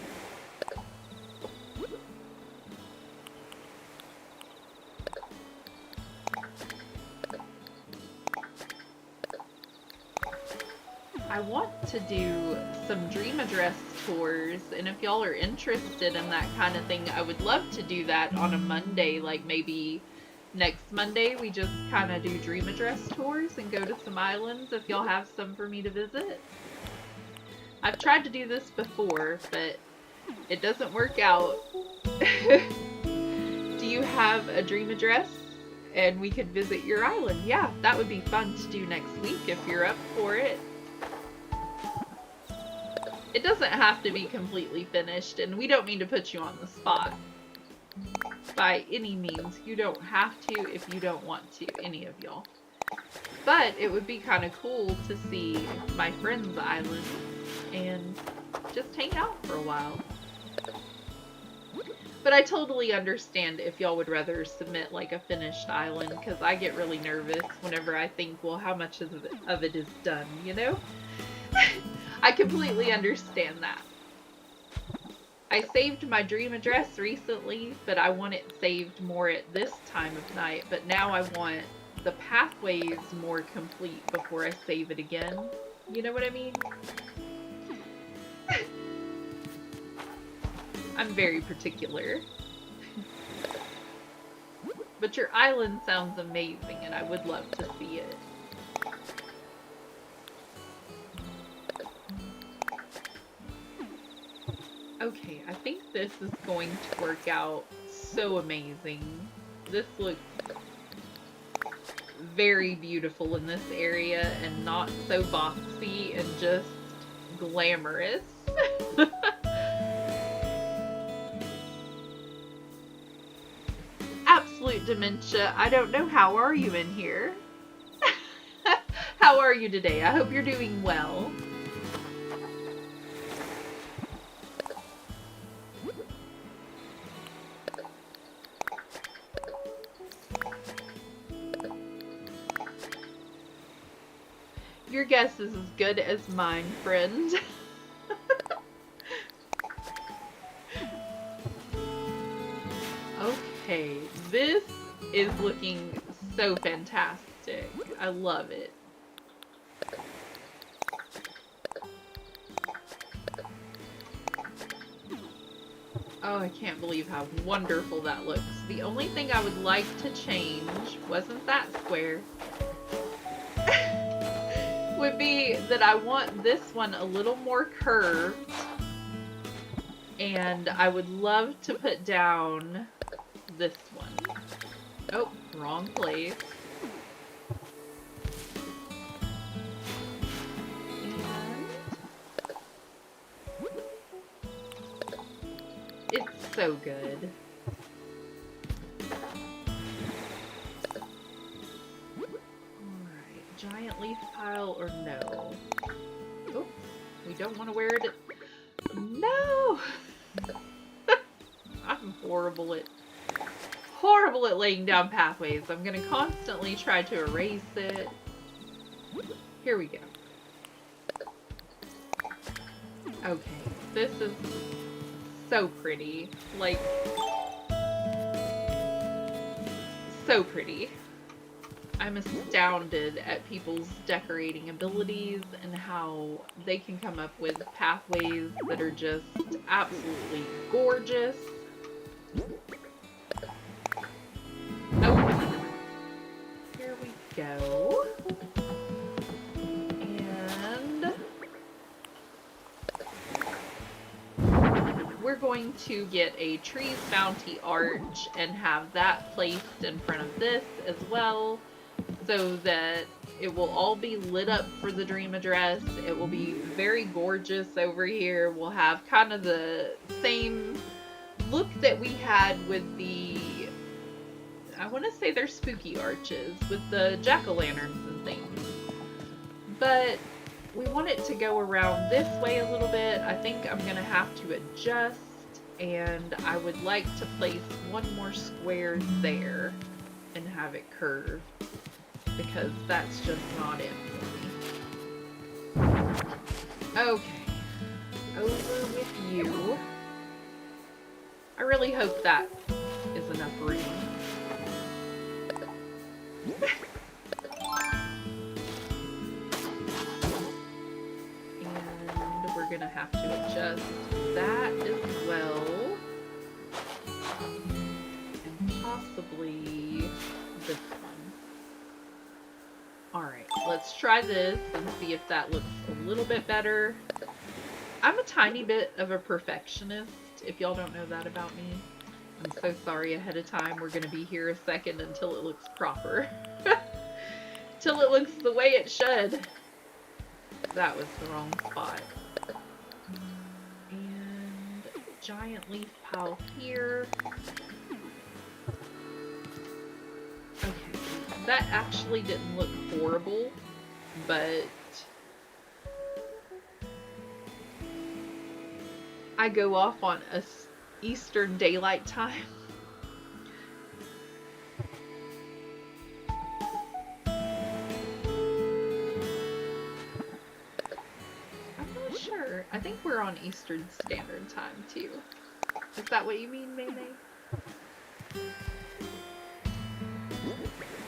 I want to do some dream address tours, and if y'all are interested in that kind of thing, I would love to do that on a Monday, like maybe next Monday we just kind of do dream address tours and go to some islands if y'all have some for me to visit. I've tried to do this before, but it doesn't work out. Do you have a dream address and we could visit your island? Yeah, that would be fun to do next week if you're up for it. It doesn't have to be completely finished, and we don't mean to put you on the spot. By any means, you don't have to if you don't want to, any of y'all. But it would be kind of cool to see my friend's island and just hang out for a while. But I totally understand if y'all would rather submit like a finished island, because I get really nervous whenever I think, well, how much of it is done, you know? I completely understand that. I saved my dream address recently, but I want it saved more at this time of night. But now I want the pathways more complete before I save it again. You know what I mean? I'm very particular. But your island sounds amazing, and I would love to see it. Okay, I think this is going to work out so amazing. This looks very beautiful in this area and not so boxy and just glamorous. Absolute dementia. I don't know. How are you in here? How are you today? I hope you're doing well. Your guess is as good as mine, friend. Okay, this is looking so fantastic. I love it. Oh, I can't believe how wonderful that looks. The only thing I would like to change, wasn't that square, would be that I want this one a little more curved, and I would love to put down this one. Oh, wrong place. And it's so good. Giant leaf pile or no? Oops, we don't want to wear it. No! I'm horrible at laying down pathways. I'm going to constantly try to erase it. Here we go. Okay, this is so pretty. Like, so pretty. I'm astounded at people's decorating abilities and how they can come up with pathways that are just absolutely gorgeous. Oh, here we go. And we're going to get a tree's bounty arch and have that placed in front of this as well, so that it will all be lit up for the dream address. It will be very gorgeous over here. We'll have kind of the same look that we had with the, I want to say they're spooky arches, with the jack-o'-lanterns and things. But we want it to go around this way a little bit. I think I'm going to have to adjust, and I would like to place one more square there and have it curve, because that's just not it for me. Okay, over with you. I really hope that is enough room. And we're gonna have to adjust that as well. And possibly this one. Alright, let's try this and see if that looks a little bit better. I'm a tiny bit of a perfectionist, if y'all don't know that about me. I'm so sorry ahead of time. We're going to be here a second until it looks proper. Till it looks the way it should. That was the wrong spot. And giant leaf pile here. Okay, that actually didn't look horrible, but I go off on a Eastern Daylight Time. I'm not sure. I think we're on Eastern Standard Time too. Is that what you mean, May May?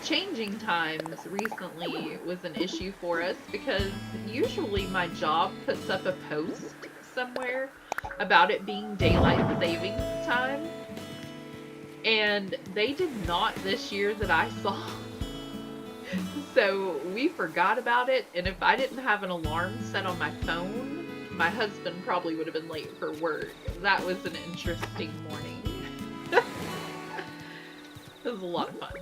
Changing times recently was an issue for us because usually my job puts up a post somewhere about it being daylight savings time, and they did not this year that I saw. So we forgot about it, and if I didn't have an alarm set on my phone, my husband probably would have been late for work. That was an interesting morning. It was a lot of fun.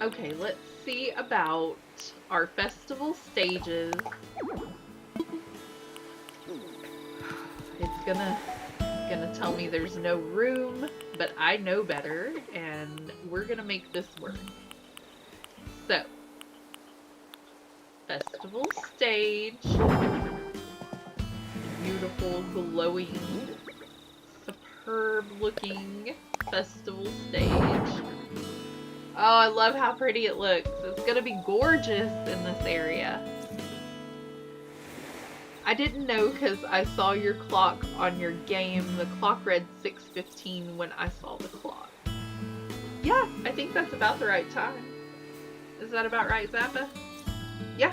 Okay, let's see about our festival stages. It's gonna tell me there's no room, but I know better, and we're gonna make this work. So, festival stage. Beautiful, glowing, superb looking festival stage. Oh, I love how pretty it looks. It's gonna be gorgeous in this area. I didn't know because I saw your clock on your game. The clock read 6:15 when I saw the clock. Yeah, I think that's about the right time. Is that about right, Zappa? Yeah.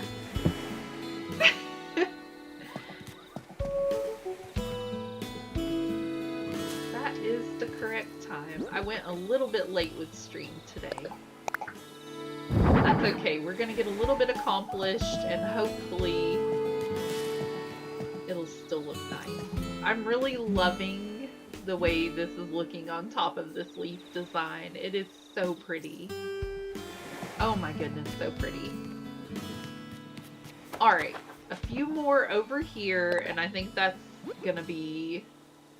That is the correct time. I went a little bit late with stream today. That's okay. We're gonna get a little bit accomplished, and hopefully it'll still look nice. I'm really loving the way this is looking on top of this leaf design. It is so pretty. Oh my goodness, so pretty. Alright, a few more over here, and I think that's gonna be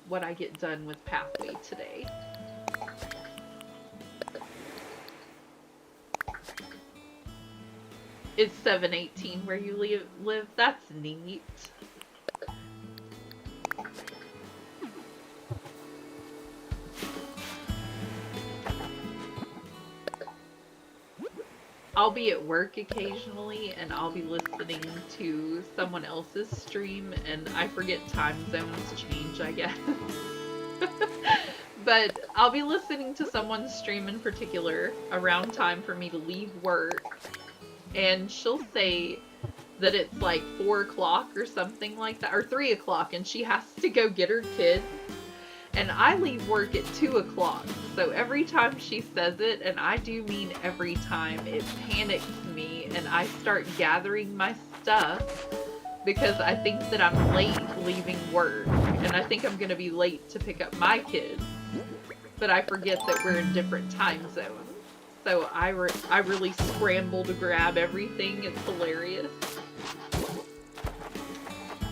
what I get done with Pathway today. It's 7:18 where you live. That's neat. I'll be at work occasionally, and I'll be listening to someone else's stream, and I forget time zones change, I guess. But I'll be listening to someone's stream in particular around time for me to leave work, and she'll say that it's like 4 o'clock or something like that, or 3 o'clock, and she has to go get her kids. And I leave work at 2 o'clock. So every time she says it, and I do mean every time, it panics me, and I start gathering my stuff because I think that I'm late leaving work, and I think I'm gonna be late to pick up my kids. But I forget that we're in different time zones. So I really scramble to grab everything. It's hilarious.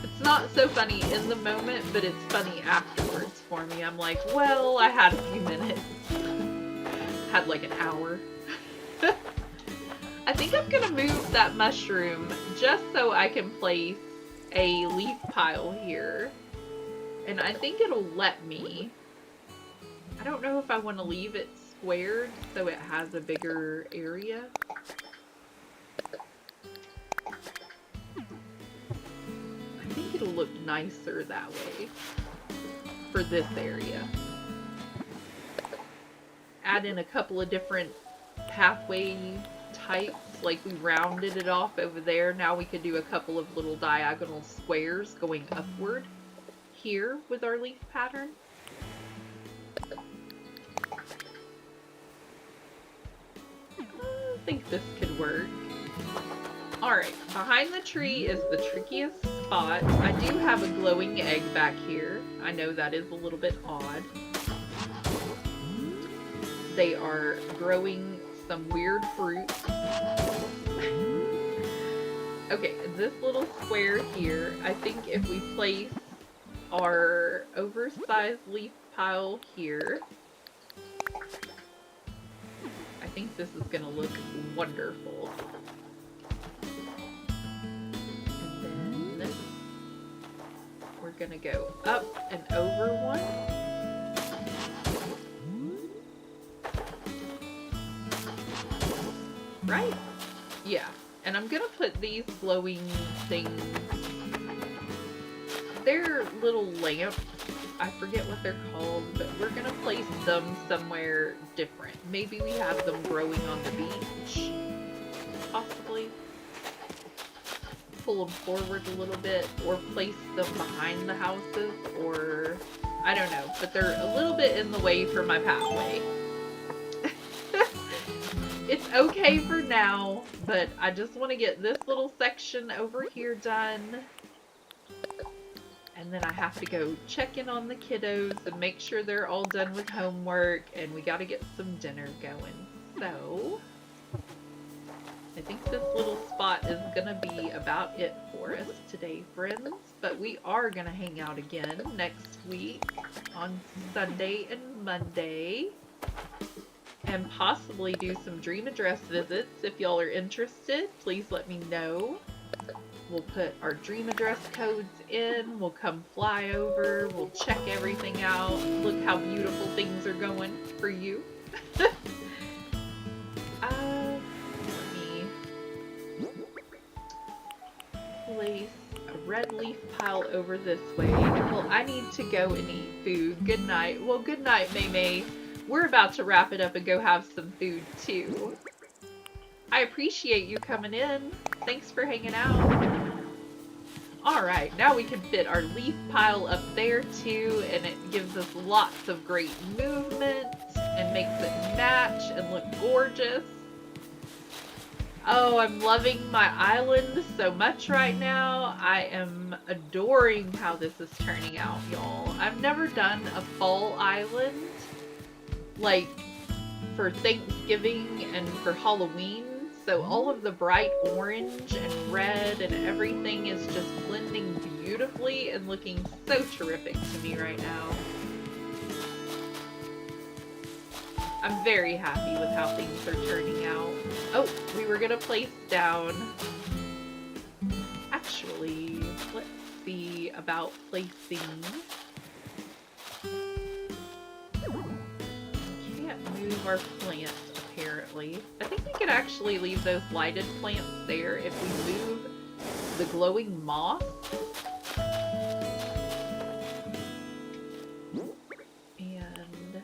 It's not so funny in the moment, but it's funny afterwards for me. I'm like, well, I had a few minutes. Had like an hour. I think I'm gonna move that mushroom just so I can place a leaf pile here. And I think it'll let me. I don't know if I want to leave it squared so it has a bigger area. I think it'll look nicer that way for this area. Add in a couple of different pathway types, like we rounded it off over there. Now we could do a couple of little diagonal squares going upward here with our leaf pattern. I think this could work. Alright, behind the tree is the trickiest spot. I do have a glowing egg back here. I know that is a little bit odd. They are growing some weird fruit. Okay, this little square here, I think if we place our oversized leaf pile here, I think this is gonna look wonderful. And then we're gonna go up and over one. Right? Yeah. And I'm gonna put these glowing things. They're little lamps. I forget what they're called, but we're gonna place them somewhere different. Maybe we have them growing on the beach, possibly. Pull them forward a little bit, or place them behind the houses, or I don't know, but they're a little bit in the way for my pathway. It's okay for now, but I just want to get this little section over here done. And then I have to go check in on the kiddos and make sure they're all done with homework, and we got to get some dinner going. So, I think this little spot is going to be about it for us today, friends. But we are going to hang out again next week on Sunday and Monday. And possibly do some dream address visits. If y'all are interested, please let me know. We'll put our dream address codes in. We'll come fly over. We'll check everything out. Look how beautiful things are going for you. Let me place a red leaf pile over this way. Well, I need to go and eat food. Good night. Well, good night, May May. We're about to wrap it up and go have some food, too. I appreciate you coming in. Thanks for hanging out. Alright, now we can fit our leaf pile up there, too, and it gives us lots of great movement and makes it match and look gorgeous. Oh, I'm loving my island so much right now. I am adoring how this is turning out, y'all. I've never done a fall island. Like for Thanksgiving and for Halloween, so all of the bright orange and red and everything is just blending beautifully and looking so terrific to me right now. I'm very happy with how things are turning out. Oh, we were gonna place down, actually, let's see about placing, move our plants, apparently. I think we could actually leave those lighted plants there if we move the glowing moss. And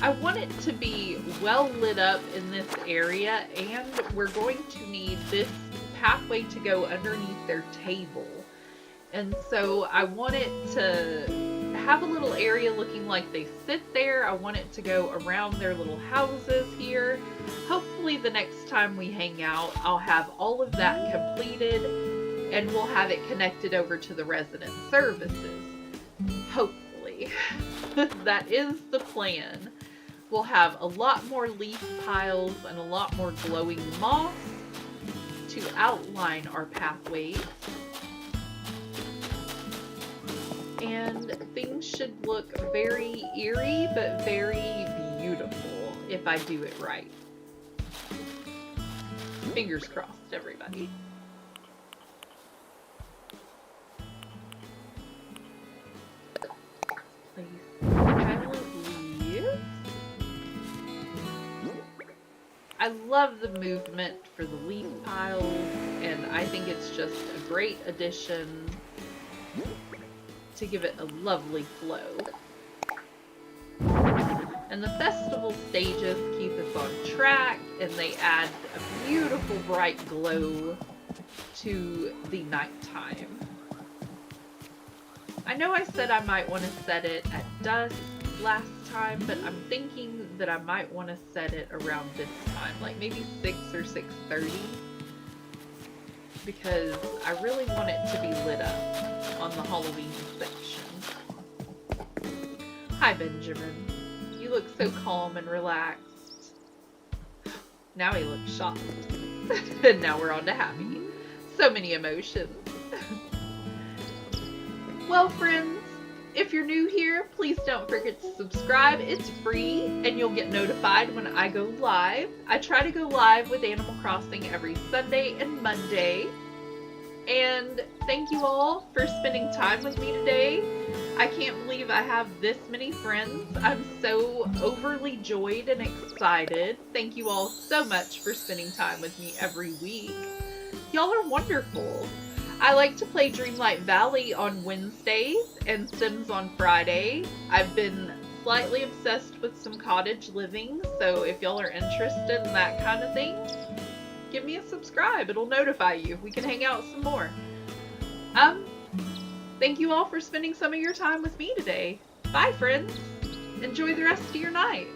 I want it to be well lit up in this area, and we're going to need this pathway to go underneath their table. And so I want it to have a little area looking like they sit there. I want it to go around their little houses here. Hopefully the next time we hang out, I'll have all of that completed and we'll have it connected over to the resident services. Hopefully. That is the plan. We'll have a lot more leaf piles and a lot more glowing moss to outline our pathways. And things should look very eerie, but very beautiful if I do it right. Fingers crossed, everybody. Place pile of leaves. I love the movement for the leaf piles, and I think it's just a great addition to give it a lovely flow. And the festival stages keep us on track, and they add a beautiful bright glow to the nighttime. I know I said I might want to set it at dusk last time, but I'm thinking that I might want to set it around this time, like maybe 6 or 6:30, because I really want it to be lit up on the Halloween section. Hi, Benjamin. You look so calm and relaxed. Now he looks shocked. And now we're on to happy. So many emotions. Well, friends, if you're new here, please don't forget to subscribe. It's free, and you'll get notified when I go live. I try to go live with Animal Crossing every Sunday and Monday. And thank you all for spending time with me today. I can't believe I have this many friends. I'm so overly joyed and excited. Thank you all so much for spending time with me every week. Y'all are wonderful. I like to play Dreamlight Valley on Wednesdays and Sims on Friday. I've been slightly obsessed with some cottage living, so if y'all are interested in that kind of thing, give me a subscribe. It'll notify you. We can hang out some more. Thank you all for spending some of your time with me today. Bye, friends. Enjoy the rest of your night.